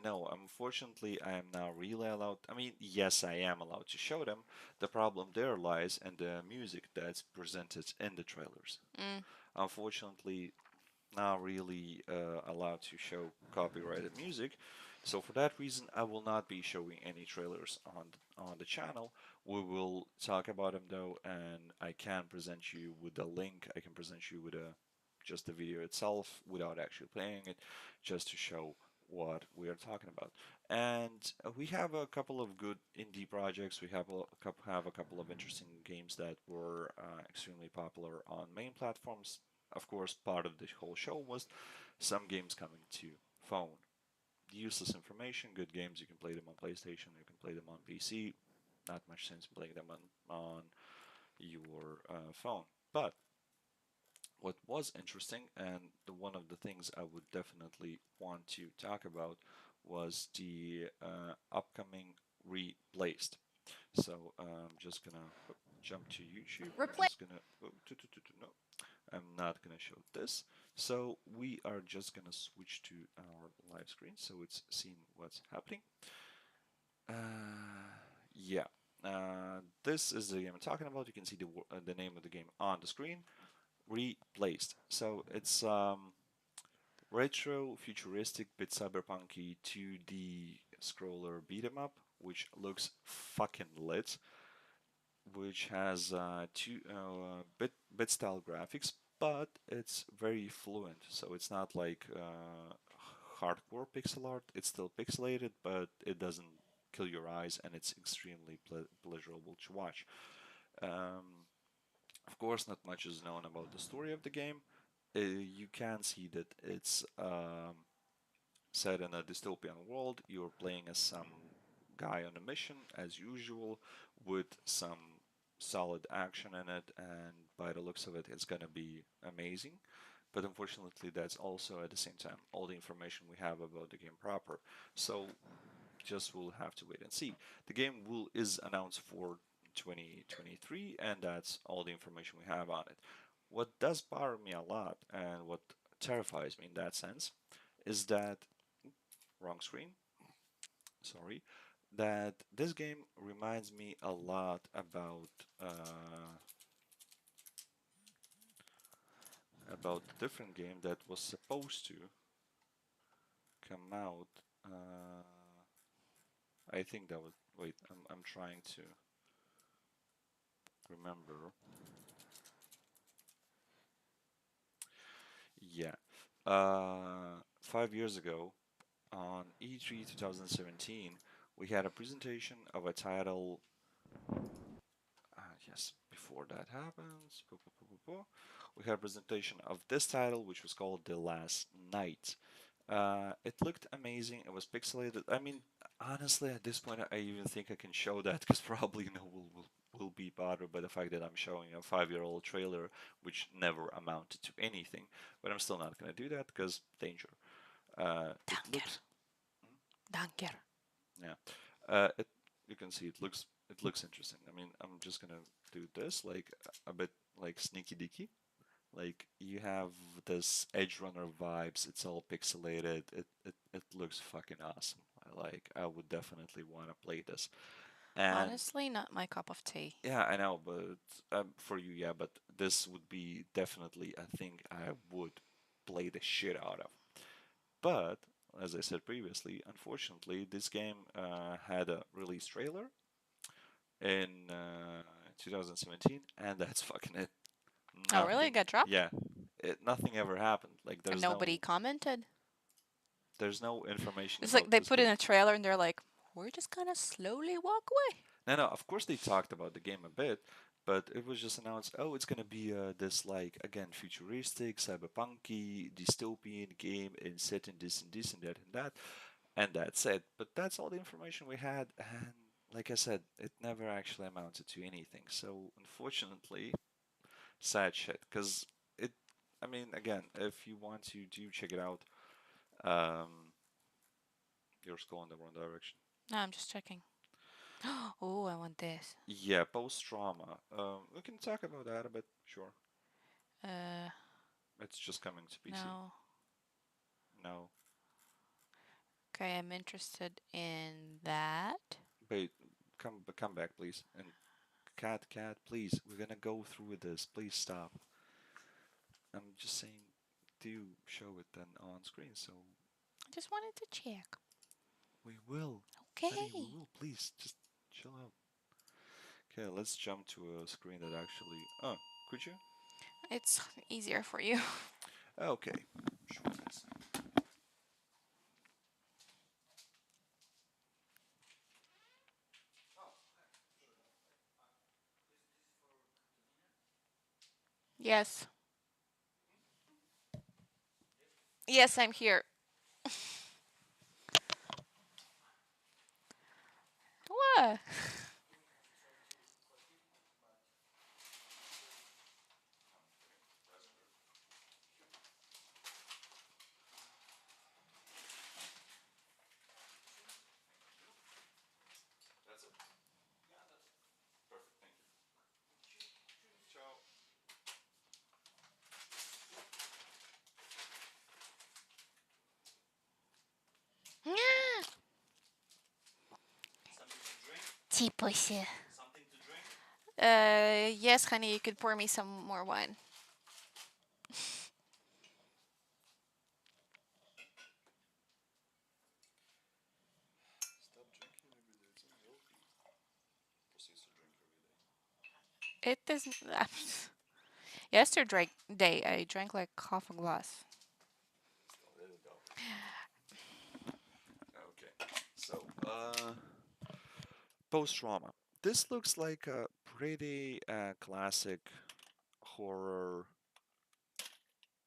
No, unfortunately, I am now really allowed. I mean, yes, I am allowed to show them. The problem there lies in the music that's presented in the trailers. Mm. Unfortunately, not really allowed to show copyrighted music. So for that reason, I will not be showing any trailers on the channel. We will talk about them though, and I can present you with a link. I can present you with a just the video itself without actually playing it, just to show what we are talking about. And we have a couple of good indie projects. We have a couple of interesting games that were extremely popular on main platforms. Of course, part of the whole show was some games coming to phone. Useless information, good games. You can play them on PlayStation, you can play them on PC. Not much sense playing them on your phone. But what was interesting, and one of the things I would definitely want to talk about, was the upcoming replaced. So I'm just gonna jump to YouTube. I'm Replace. just gonna no, I'm not gonna show this. So we are just gonna switch to our live screen so it's seeing what's happening. Yeah. This is the game I'm talking about. You can see the name of the game on the screen. Replaced. So it's retro, futuristic, bit cyberpunky 2D scroller beat 'em up, which looks fucking lit, which has bit style graphics, but it's very fluent. So it's not like hardcore pixel art. It's still pixelated, but it doesn't kill your eyes, and it's extremely pleasurable to watch. Um, of course, not much is known about the story of the game. You can see that it's set in a dystopian world. You're playing as some guy on a mission, as usual, with some solid action in it, and by the looks of it, it's gonna be amazing. But unfortunately, that's also at the same time all the information we have about the game proper. So just we'll have to wait and see. The game will is announced for 2023, and that's all the information we have on it. What does bother me a lot, and what terrifies me in that sense, is that wrong screen. Sorry, that this game reminds me a lot about a different game that was supposed to come out. Uh, I think that was. Wait, I'm trying to remember. Yeah. 5 years ago, on E3 2017, we had a presentation of a title. Yes, before that happens, we had a presentation of this title, which was called The Last Night. It looked amazing. It was pixelated. I mean, honestly, at this point, I even think I can show that because probably will be bothered by the fact that I'm showing a 5-year-old trailer which never amounted to anything. But I'm still not gonna do that because danger. It Danker. looks, Danker. yeah. It You can see it looks interesting. I mean, I'm just gonna do this like a bit like sneaky deaky. Like you have this Edge Runner vibes. It's all pixelated. It looks fucking awesome. I would definitely want to play this. And Honestly, not my cup of tea. yeah, I know, but for you, yeah, but this would be definitely a thing I would play the shit out of. But as I said previously, unfortunately, this game had a release trailer in 2017, and that's fucking it. Oh, really? It Nothing. got dropped? Yeah, nothing ever happened. Like And nobody commented? there's no information It's like about they this put in game. a trailer and they're like, we're just gonna slowly walk away. No, no. Of course they talked about the game a bit, but it was just announced. Oh, it's gonna be this like again futuristic, cyberpunky, dystopian game and set in this and this and that and that, and that's it. But that's all the information we had, and like I said, it never actually amounted to anything. So unfortunately, sad shit. Cause it. I mean, again, if you want to do check it out, um, you're going the wrong direction. No, I'm just checking. Oh, I want this. Yeah, post trauma. We can talk about that a bit, sure. Uh, It's just coming to PC. no. No, Okay, I'm interested in that. wait, come back, please. And cat, please. We're gonna go through this. Please stop. I'm just saying, do show it then on screen. So I just wanted to check. we will, honey, we Okay. will. Please, just chill out. Okay, let's jump to a screen that actually. Oh, could you? It's easier for you. Okay. Sure. Yes. Yes, I'm here. What? That's it. Yeah, that's perfect. Thank you. Ciao. Something to drink? Типося. Something to drink? Yes, honey, you could pour me some more wine. Stop drinking every day. It's unhealthy. Proceeds to drink every day. It doesn't. Yesterday, I drank like half a glass. Oh, there we go. Okay. So, post trauma. This looks like a pretty classic horror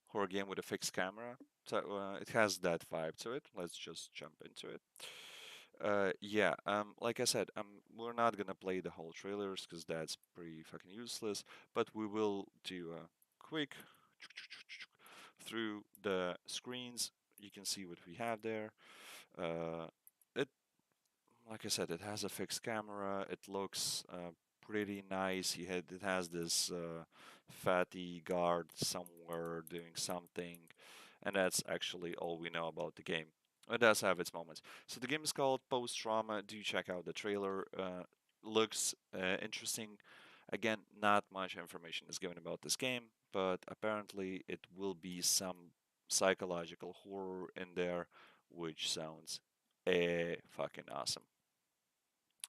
horror game with a fixed camera. So it has that vibe to it. Let's just jump into it. Yeah, like I said, we're not gonna play the whole trailers because that's pretty fucking useless. But we will do a quick through the screens. You can see what we have there. It, like I said, it has a fixed camera. It looks pretty nice. It has this fatty guard somewhere doing something, and that's actually all we know about the game. It does have its moments. So the game is called Post Trauma. Do check out the trailer. Looks interesting. Again, not much information is given about this game, but apparently it will be some psychological horror in there, which sounds fucking awesome.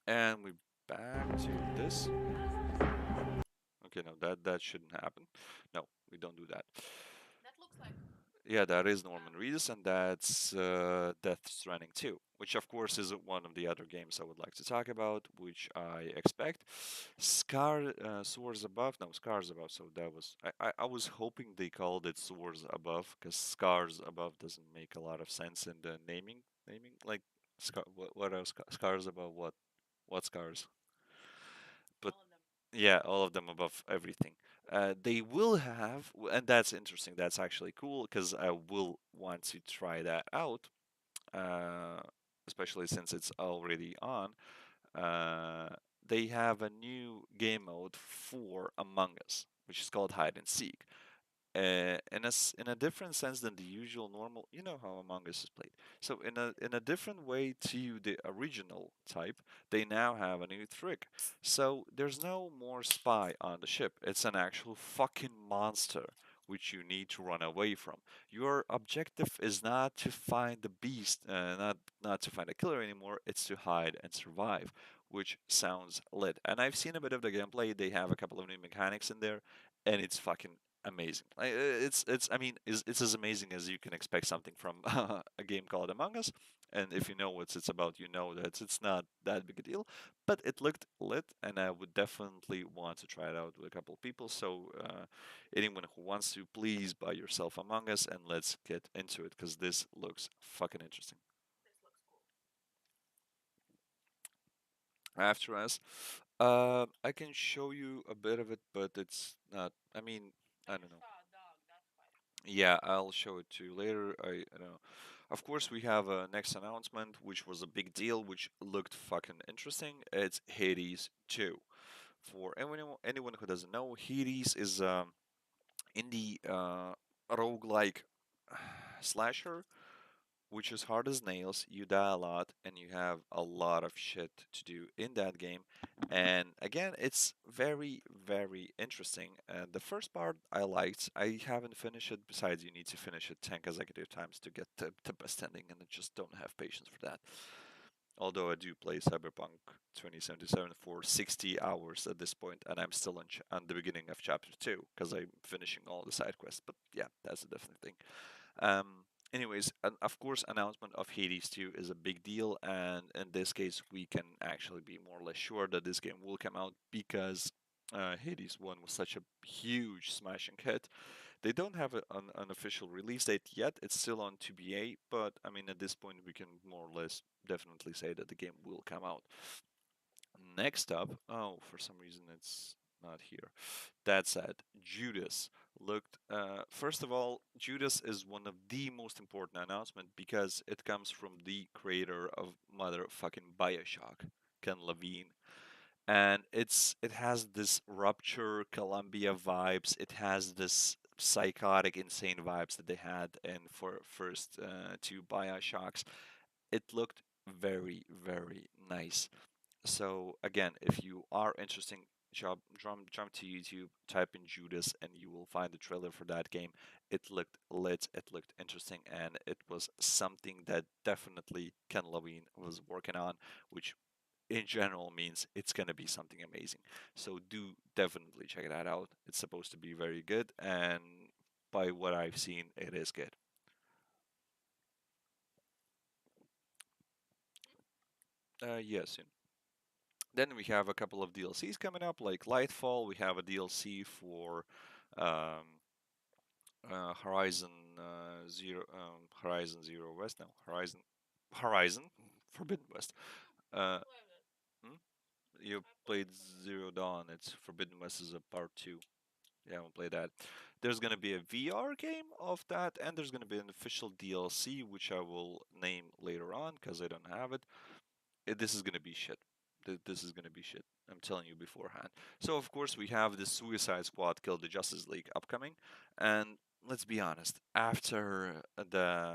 And we back to this. Okay, no, that shouldn't happen. No, we don't do that. That looks like. Yeah, that is Norman Reedus, and that's Death Stranding 2, which of course is one of the other games I would like to talk about, which I expect. Soars Above, no, Scars Above. So that was I was hoping they called it Soars Above because Scars Above doesn't make a lot of sense in the naming like what else? Scars Above what scars? But yeah, all of them above everything. They will have, and that's interesting. That's actually cool because I will want to try that out, uh, especially since it's already on. Uh, they have a new game mode for Among Us, which is called Hide and Seek. in a different sense than the usual normal. You know how Among Us is played. So in a different way to the original type, they now have a new trick. So there's no more spy on the ship. It's an actual fucking monster which you need to run away from. Your objective is not to find the beast, not to find a killer anymore. It's to hide and survive, which sounds lit. And I've seen a bit of the gameplay. They have a couple of new mechanics in there, and it's fucking amazing. Like, it's I mean it's as amazing as you can expect something from a game called Among Us. And if you know what it's about, you know that it's not that big a deal. But it looked lit, and I would definitely want to try it out with a couple of people. So anyone who wants to, please buy yourself Among Us and let's get into it because this looks fucking interesting. After us, I can show you a bit of it, but it's not. I mean, I don't know. Yeah, I'll show it to you later. I don't know. Of course, we have a next announcement, which was a big deal, which looked fucking interesting. It's Hades 2. For anyone who doesn't know, Hades is indie roguelike slasher which is hard as nails. You die a lot, and you have a lot of shit to do in that game. And again, it's very, very interesting. And the first part I liked. I haven't finished it. Besides, you need to finish it 10 consecutive times to get the best ending, and I just don't have patience for that. Although I do play Cyberpunk 2077 for 60 hours at this point, and I'm still on the beginning of chapter 2 because I'm finishing all the side quests. But yeah, that's a different thing. Anyways, of course, announcement of Hades 2 is a big deal, and in this case, we can actually be more or less sure that this game will come out because Hades 1 was such a huge smashing hit. They don't have an official release date yet, it's still on 2BA, but I mean, at this point, we can more or less definitely say that the game will come out. Next up, oh, for some reason it's not here. That said, Judas looked. First of all, Judas is one of the most important announcement because it comes from the creator of motherfucking Bioshock, Ken Levine, and it has this Rupture, Columbia vibes. It has this psychotic, insane vibes that they had in for first two Bioshocks. It looked very, very nice. So again, if you are interested, jump to YouTube, type in Judas, and you will find the trailer for that game. It looked lit, it looked interesting, and it was something that definitely Ken Levine was working on, which in general means it's gonna be something amazing. So do definitely check that out. It's supposed to be very good, and by what I've seen, it is good. Yeah, soon. Then we have a couple of DLCs coming up, like Lightfall. We have a DLC for um, Horizon Horizon Zero West. No, Horizon Forbidden West. Uh, hmm? You played Zero Dawn. It's Forbidden West is a part two. You haven't played that. There's gonna be a VR game of that, and there's gonna be an official DLC, which I will name later on because I don't have it. This is gonna be shit. This is gonna be shit. I'm telling you beforehand. So of course we have the Suicide Squad Kill the Justice League upcoming, and let's be honest. After the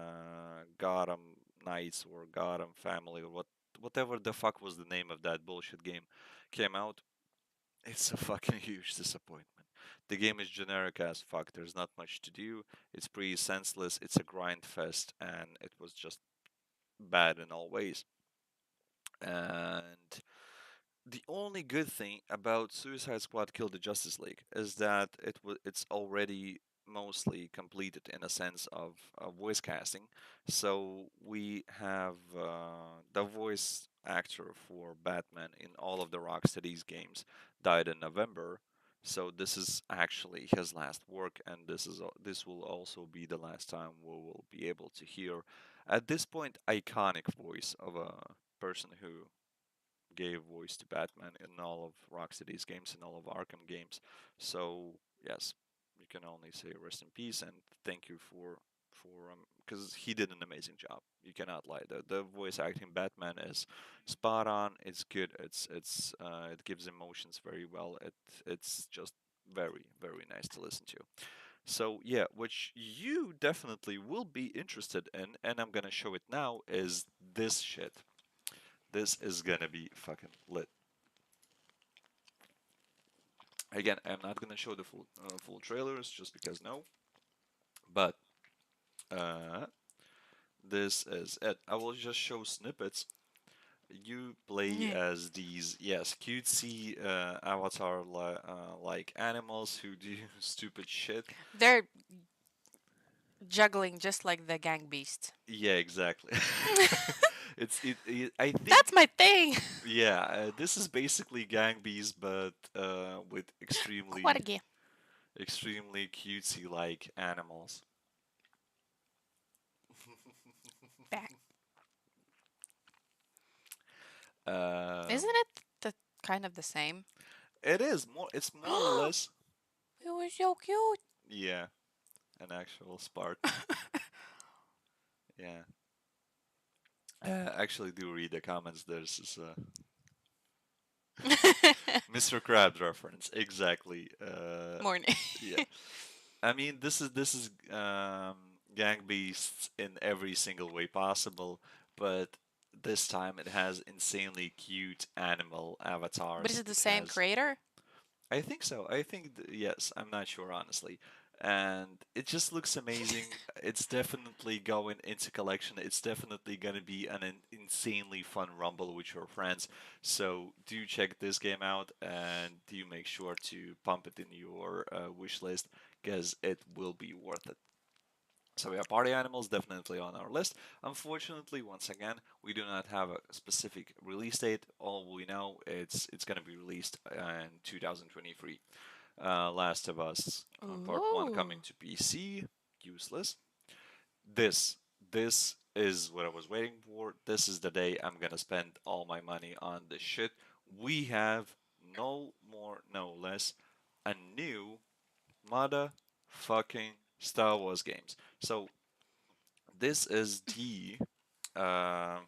Gotham Knights or Gotham Family or whatever the fuck was the name of that bullshit game came out, it's a fucking huge disappointment. The game is generic as fuck. There's not much to do. It's pretty senseless. It's a grind fest, and it was just bad in all ways. And the only good thing about Suicide Squad Kill the Justice League is that it's already mostly completed in a sense of voice casting. So we have the voice actor for Batman in all of the Rocksteady's games died in November. So this is actually his last work, and this will also be the last time we will be able to hear, at this point, iconic voice of a person who gave voice to Batman in all of Rocksteady's games and all of Arkham games. So yes, you can only say rest in peace and thank you for because he did an amazing job. You cannot lie. The voice acting Batman is spot on. It's good. It gives emotions very well. It's just very very nice to listen to. So yeah, which you definitely will be interested in, and I'm gonna show it now, is this shit. This is gonna be fucking lit. Again, I'm not gonna show the full trailers just because no, but uh, this is it. I will just show snippets. You play Yeah. as these, yes, cutesy avatar like animals who do stupid shit. They're juggling just like the gang beast. Yeah, exactly. I That's think my thing. yeah, this is basically Gang Beasts, but with What extremely again? extremely cutesy like animals. Back. Um, Isn't it the kind of the same? it is more. It's more or It less, was so cute. yeah, an actual Spartan. Yeah. Actually, do read the comments. There's this Mr. Krabs reference. Exactly. Morning. Yeah. I mean, this is Gang Beasts in every single way possible, but this time it has insanely cute animal But is avatars. it the It same has, creator? I think so. I think yes. I'm not sure honestly, and it just looks amazing. It's definitely going into collection. It's definitely gonna be an insanely fun rumble with your friends. So do check this game out, and do make sure to pump it in your wish list because it will be worth it. So yeah, party animals definitely on our list. Unfortunately, once again, we do not have a specific release date. All we know it's going to be released in 2023. Last of Us Part 1 coming Ooh. to PC, useless. This this is what I was waiting for. This is the day I'm gonna spend all my money on this shit. We have no more, no less, a new motherfucking Star Wars games. So this is the uh,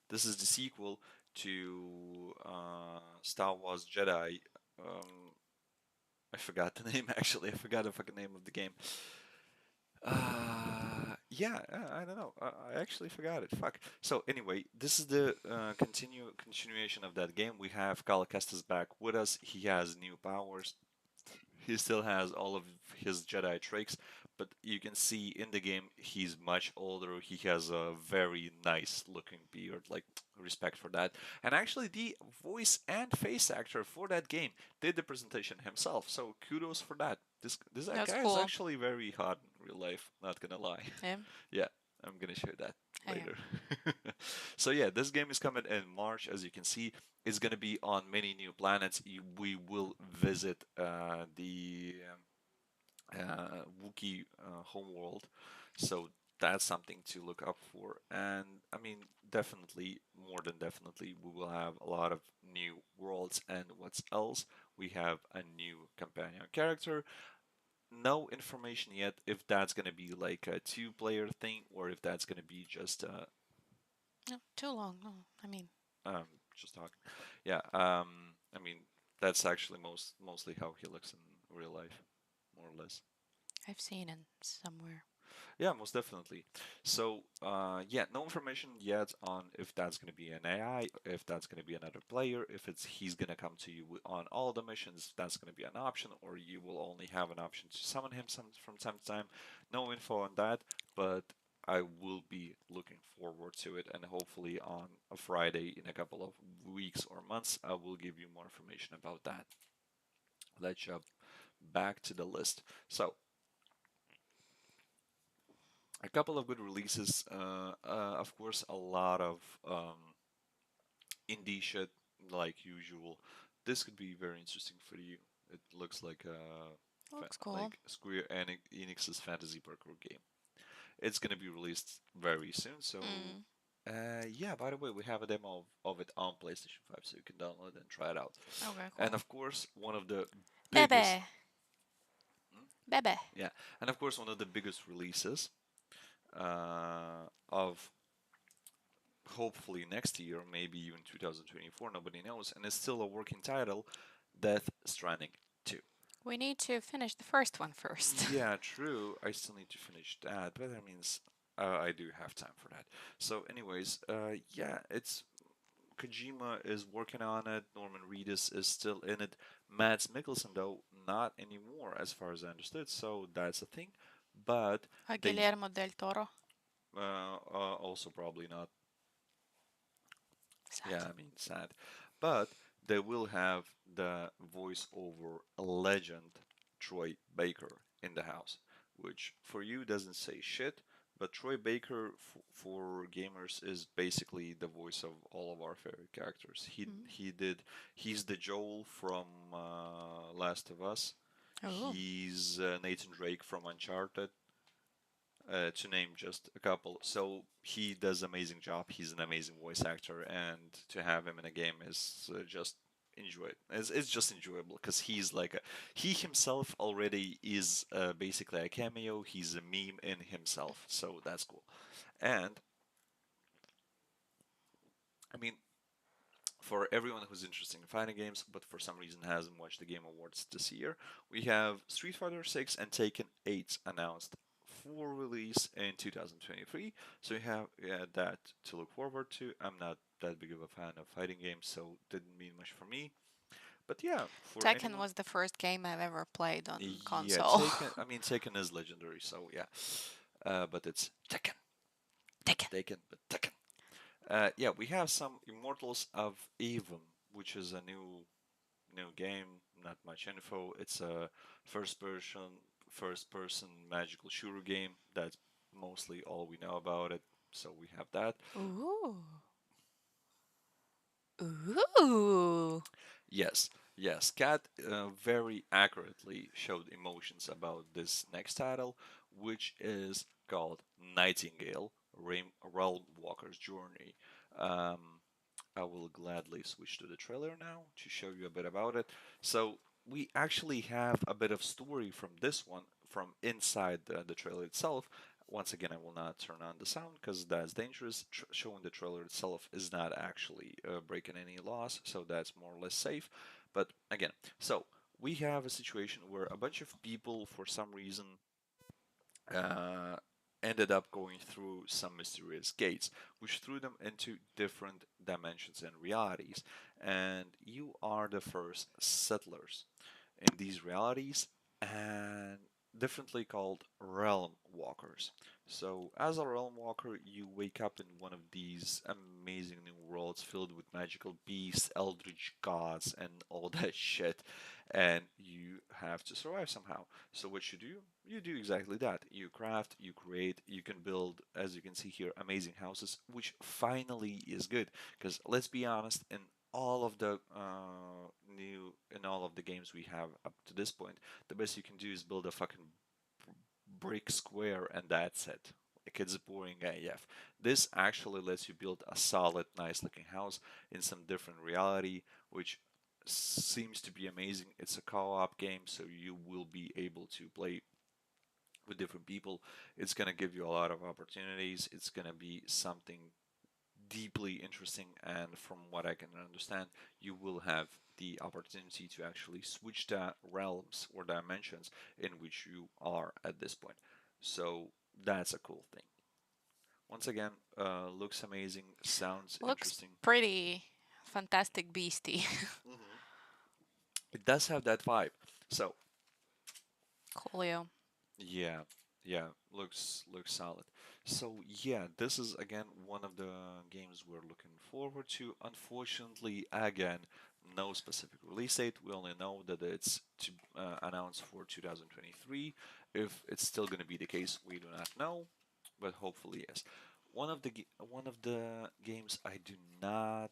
this is the sequel to Star Wars Jedi. Um, I forgot the name actually. I forgot the fucking name of the game. Yeah, I don't know. I actually forgot it. Fuck. So anyway, this is the continuation of that game. We have Cal Kestis back with us. He has new powers. He still has all of his Jedi tricks, but you can see in the game he's much older. He has a very nice looking beard, like respect for that. And actually, the voice and face actor for that game did the presentation himself, so kudos for that. This That's guy is cool. actually very hot in real life. Not gonna lie. Him? Yeah, I'm gonna share that Yeah. later. So yeah, this game is coming in March, as you can see. It's gonna be on many new planets. We will visit the Wookiee homeworld, so that's something to look up for. And I mean, definitely, more than definitely, we will have a lot of new worlds. And what's else? We have a new companion character. No information yet if that's gonna be like a two-player thing or if that's gonna be just No, too long. No, I mean, um just talking. Yeah, I mean that's actually mostly how he looks in real life, more or less. I've seen it somewhere. Yeah, most definitely. So, yeah, no information yet on if that's going to be an AI, if that's going to be another player, if it's he's going to come to you on all the missions, that's going to be an option, or you will only have an option to summon him from time to time. No info on that, but I will be looking forward to it, and hopefully on a Friday in a couple of weeks or months, I will give you more information about that. Let's jump back to the list. So, a couple of good releases. Of course, a lot of indie shit like usual. This could be very interesting for you. It looks like Looks cool. like Square Enix's fantasy parkour game. It's gonna be released very soon. So Mm. yeah. By the way, we have a demo of it on PlayStation 5, so you can download and try it out. Okay, And cool. of course, one of the biggest, Bebe. hmm? Bebe. Yeah, and of course, one of the biggest releases of hopefully next year, maybe even 2024, nobody knows, and it's still a working title, Death Stranding 2. We need to finish the first one first. Yeah, true. I still need to finish that, but that means I do have time for that. So, anyways, yeah, it's Kojima is working on it. Norman Reedus is still in it. Mads Mikkelsen, though, not anymore, as far as I understood. So that's a thing. But they Guillermo del Toro. also probably not. Sad. Yeah, I mean, sad. But they will have the voiceover legend Troy Baker in the house, which for you doesn't say shit. But Troy Baker, for gamers, is basically the voice of all of our favorite characters. Mm. He's the Joel from Last of Us. Oh. He's Nathan Drake from Uncharted, to name just a couple. So he does amazing job. He's an amazing voice actor, and to have him in a game is just enjoy it. It's just enjoyable because he himself already is basically a cameo. He's a meme in himself, so that's cool. And I mean, for everyone who's interested in fighting games, but for some reason hasn't watched the Game Awards this year, we have Street Fighter 6 and Taken 8 announced for release in 2023. So we have that to look forward to. I'm not that big of a fan of fighting games, so didn't mean much for me. But yeah, for Tekken anyone, was the first game I've ever played on yeah, console. Taken. I mean, Taken is legendary, so yeah. But it's Tekken, not Tekken. Taken, but Tekken. Yeah, we have some Immortals of Even, which is a new game, not much info. It's a first person magical shooter game. That's mostly all we know about it. So we have that. Ooh. Ooh. Yes, yes. Cat very accurately showed emotions about this next title, which is called Nightingale: Realm Walker's Journey. Um, I will gladly switch to the trailer now to show you a bit about it. So we actually have a bit of story from this one from inside the trailer itself. Once again, I will not turn on the sound because that's dangerous. Showing the trailer itself is not actually breaking any laws, so that's more or less safe. But again, so we have a situation where a bunch of people, for some reason, uh, ended up going through some mysterious gates, which threw them into different dimensions and realities. And you are the first settlers in these realities, and differently called realm walkers. So, as a realm walker, you wake up in one of these amazing new worlds filled with magical beasts, eldritch gods, and all that shit, and you have to survive somehow. So, what you do exactly that. You craft, you create, you can build, as you can see here, amazing houses, which finally is good. Because let's be honest, all of the in all of the games we have up to this point, the best you can do is build a fucking brick square and that's it. Like it's boring AF. This actually lets you build a solid, nice looking house in some different reality, which seems to be amazing. It's a co-op game, so you will be able to play with different people. It's gonna give you a lot of opportunities. It's gonna be something deeply interesting, and from what I can understand, you will have the opportunity to actually switch the realms or dimensions in which you are at this point. So that's a cool thing. Once again, looks amazing, sounds Looks interesting. pretty fantastic beastie. Hmm. It does have that vibe. So Coolio. yeah, yeah, looks solid. So yeah, this is again one of the games we're looking forward to. Unfortunately, again, no specific release date. We only know that it's to announced for 2023. If it's still going to be the case, we do not know, but hopefully yes. One of the games I do not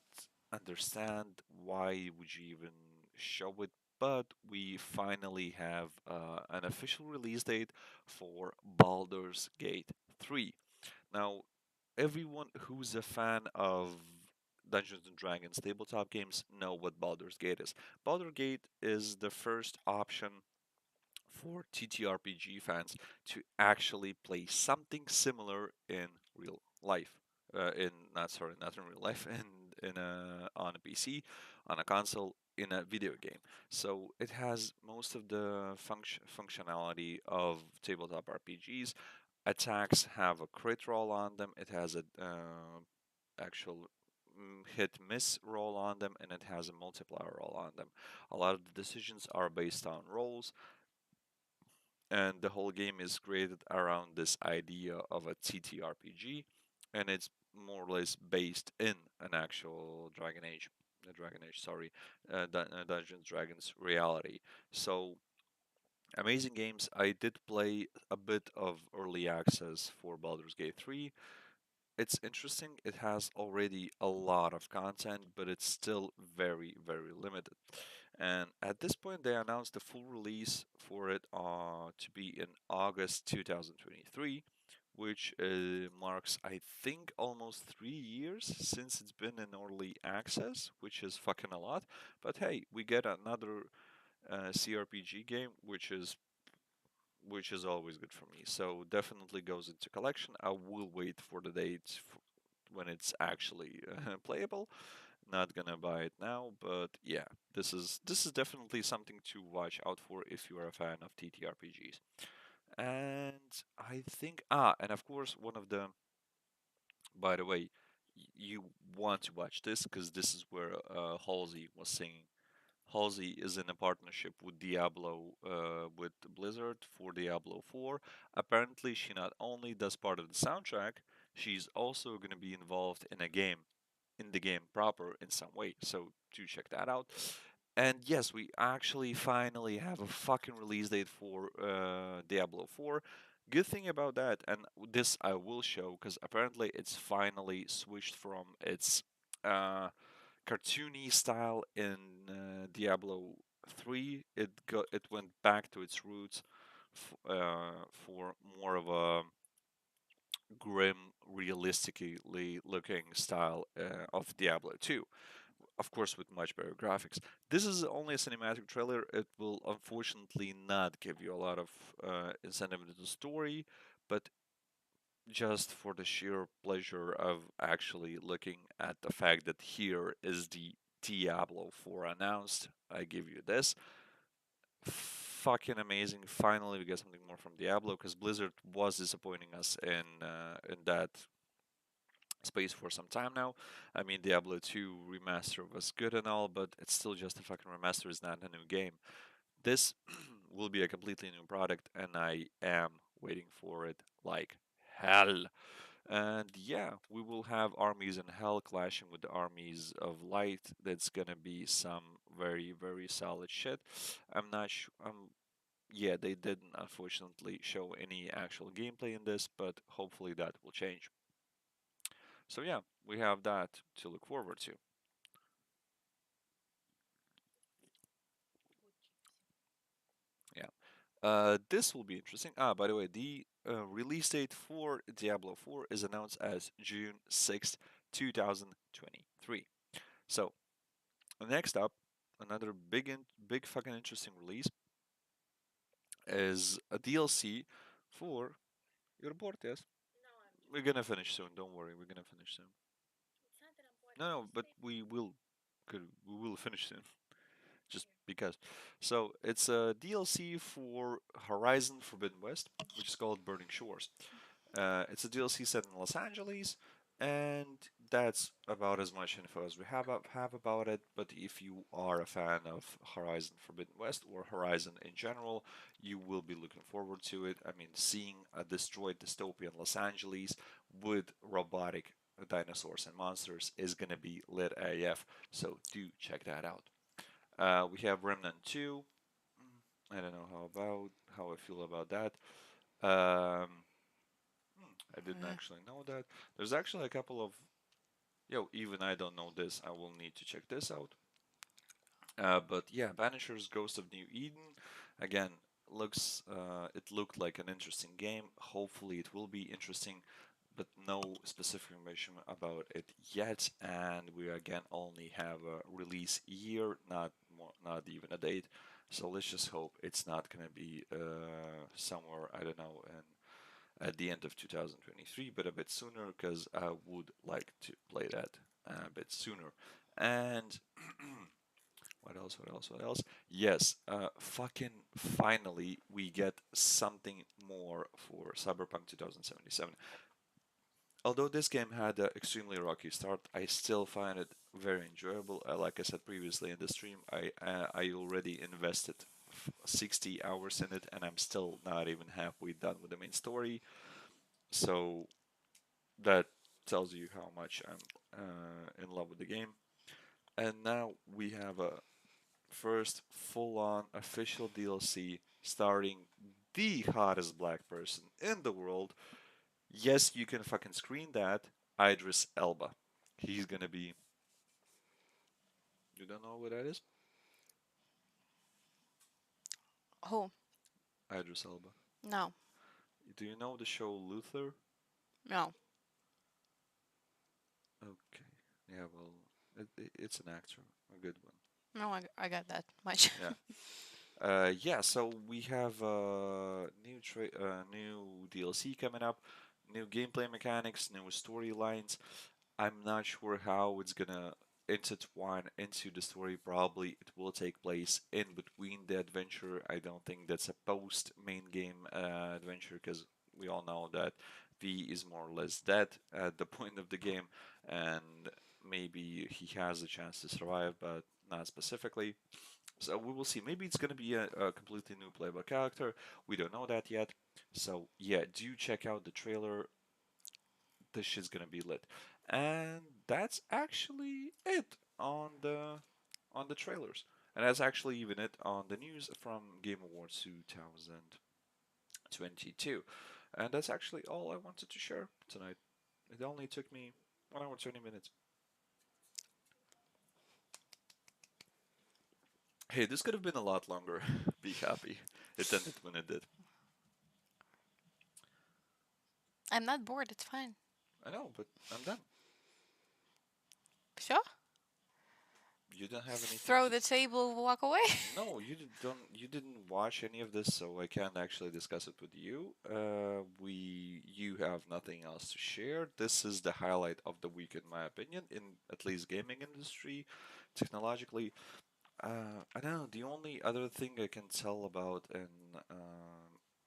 understand why would you even show it, but we finally have an official release date for Baldur's Gate 3. Now, everyone who's a fan of Dungeons and Dragons tabletop games know what Baldur's Gate is. Baldur's Gate is the first option for TTRPG fans to actually play something similar in real life. In not sorry, not in real life, in on a PC, on a console. in a video game. So it has most of the functionality of tabletop RPGs. Attacks have a crit roll on them. It has a actual hit miss roll on them, and it has a multiplier roll on them. A lot of the decisions are based on rolls, and the whole game is created around this idea of a TTRPG, and it's more or less based in an actual Dragon Age, sorry, Dungeons Dragons reality. So amazing games. I did play a bit of early access for Baldur's Gate 3. It's interesting. It has already a lot of content, but it's still very, very limited. And at this point, they announced the full release for it to be in August 2023, which marks, I think, almost 3 years since it's been in early access, which is fucking a lot. But hey, we get another CRPG game, which is always good for me. So definitely goes into collection. I will wait for the date when it's actually playable. Not gonna buy it now, but yeah, this is definitely something to watch out for if you are a fan of TTRPGs. And I think and of course one of the by the way, you want to watch this because this is where Halsey was singing. Halsey is in a partnership with Diablo, with Blizzard for Diablo 4. Apparently, she not only does part of the soundtrack, she's also going to be involved in the game proper in some way. So do check that out. And yes, we actually finally have a fucking release date for Diablo 4. Good thing about that, and this I will show because apparently it's finally switched from its uh, cartoony style in Diablo 3. It went back to its roots for more of a grim, realistically looking style of Diablo 2. Of course, with much better graphics. This is only a cinematic trailer. It will unfortunately not give you a lot of incentive into the story, but just for the sheer pleasure of actually looking at the fact that here is the Diablo 4 announced, I give you this. Fucking amazing. Finally, we get something more from Diablo because Blizzard was disappointing us in that space for some time now. I mean, Diablo 2 remaster was good and all, but it's still just a fucking remaster. It's not a new game. This will be a completely new product, and I am waiting for it like hell. And yeah, we will have armies in hell clashing with the armies of light. That's gonna be some very, very solid shit. I'm not sure. Yeah, they didn't unfortunately show any actual gameplay in this, but hopefully that will change. So yeah, we have that to look forward to. Yeah. This will be interesting. By the way, the release date for Diablo 4 is announced as June 6th, 2023. So, next up, another big fucking interesting release is a DLC for your board, yes? We're gonna finish soon, don't worry, we're gonna finish soon. No, no, but we will finish soon. Just because. So it's a DLC for Horizon Forbidden West, which is called Burning Shores. It's a DLC set in Los Angeles, and that's about as much info as we have about it. But if you are a fan of Horizon Forbidden West or Horizon in general, you will be looking forward to it. I mean, seeing a destroyed dystopian Los Angeles with robotic dinosaurs and monsters is gonna be lit AF. So do check that out. We have Remnant 2. I don't know how I feel about that. Um, I didn't Uh, actually know that. There's actually a couple of even I don't know this. I will need to check this out. But yeah, Vanisher's Ghost of New Eden. Again, it looked like an interesting game. Hopefully, it will be interesting, but no specific information about it yet. And we again only have a release year, not even a date. So let's just hope it's not gonna be somewhere I don't know at the end of 2023, but a bit sooner because I would like to play that a bit sooner. And What else? What else? What else? Yes, fucking finally we get something more for Cyberpunk 2077. Although this game had an extremely rocky start, I still find it very enjoyable. Like I said previously in the stream, I already invested 60 hours in it, and I'm still not even halfway done with the main story. So that tells you how much I'm in love with the game. And now we have a first full-on official DLC starring the hottest black person in the world. Yes, you can fucking screen that. Idris Elba. He's gonna be. You don't know what that is? Who? Idris Elba. No, Do you know the show Luther? no, Okay. Yeah, well, it's an actor, a good one. no. I got that much. Yeah. Yeah, so we have new DLC coming up, new gameplay mechanics, new storylines. I'm not sure how it's gonna intertwine into the story. Probably it will take place in between the adventure. I don't think that's a post main game adventure because we all know that V is more or less dead at the point of the game, and maybe he has a chance to survive, but not specifically. So we will see. Maybe it's gonna be a completely new playable character. We don't know that yet. So yeah, do check out the trailer. This shit's gonna be lit. And that's actually it on the trailers. And that's actually even it on the news from Game Awards 2022. And that's actually all I wanted to share tonight. It only took me 1 hour 20 minutes. Hey, this could have been a lot longer. Be happy. It ended when it did. I'm not bored. It's fine. I know, but I'm done. Sure. You don't have anything Throw to. the table, walk away. No, don't. You didn't watch any of this, so I can't actually discuss it with you. You have nothing else to share. This is the highlight of the week, in my opinion, in at least gaming industry, technologically. I don't know. The only other thing I can tell about in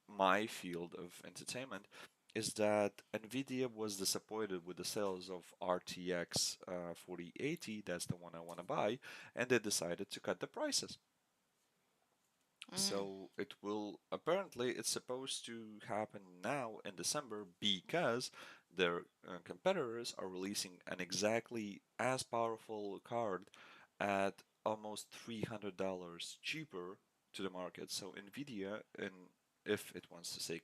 my field of entertainment is that Nvidia was disappointed with the sales of RTX 4080. That's the one I want to buy, and they decided to cut the prices. Mm. So it will apparently it's supposed to happen now in December because their competitors are releasing an exactly as powerful card at almost $300 cheaper to the market. So Nvidia, and if it wants to stay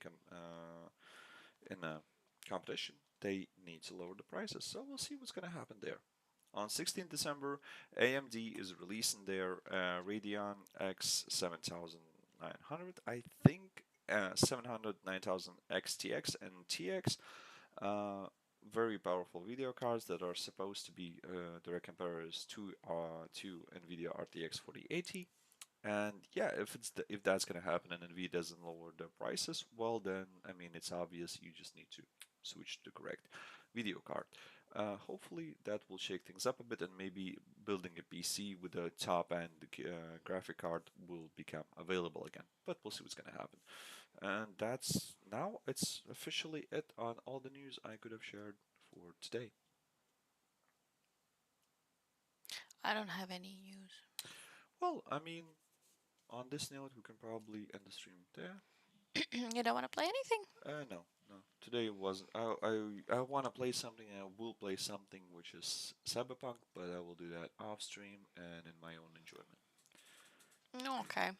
in a competition, they need to lower the prices. So we'll see what's going to happen there. On 16th December, AMD is releasing their Radeon X 7900, I think 700 9000 XTX and TX. Uh, Very powerful video cards that are supposed to be direct competitors to NVIDIA RTX 4080. And yeah, if that's gonna happen and Nvidia doesn't lower the prices, well then I mean it's obvious you just need to switch to the correct video card. Hopefully that will shake things up a bit and maybe building a PC with a top end graphic card will become available again. But we'll see what's gonna happen. And that's now it's officially it on all the news I could have shared for today. I don't have any news. Well, I mean, on this note, we can probably end the stream there. You don't want to play anything? No, no. Today wasn't. I want to play something. I will play something which is Cyberpunk, but I will do that off stream and in my own enjoyment. No, okay.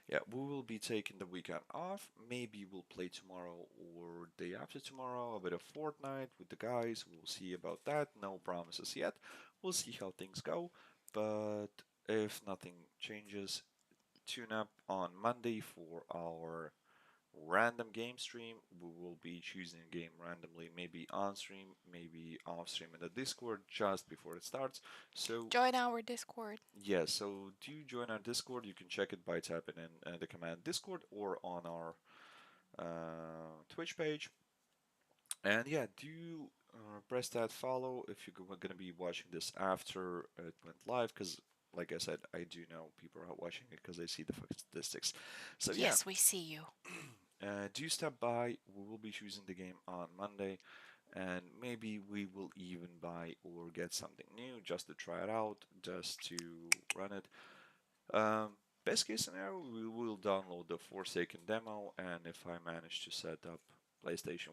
Yeah, we will be taking the weekend off. Maybe we'll play tomorrow or day after tomorrow, a bit of Fortnite with the guys. We'll see about that. No promises yet. We'll see how things go. But if nothing changes, tune up on Monday for our random game stream. We will be choosing a game randomly, maybe on stream, maybe off stream in the Discord just before it starts. So Join our Discord. yeah, so do join our Discord. You can check it by typing in the command Discord or on our Twitch page. And yeah, do press that follow if you're going to be watching this after it went live, because like I said, I do know people are watching it because I see the statistics. So yeah, Yes, we see you. do stop by. We will be choosing the game on Monday, and maybe we will even buy or get something new just to try it out, just to run it. Best case scenario, we will download the Forsaken demo, and if I manage to set up PlayStation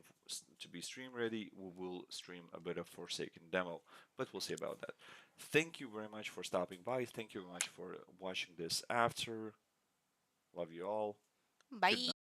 to be stream ready, we will stream a bit of Forsaken demo, but we'll see about that. Thank you very much for stopping by. Thank you very much for watching this after. Love you all. Good night. Bye.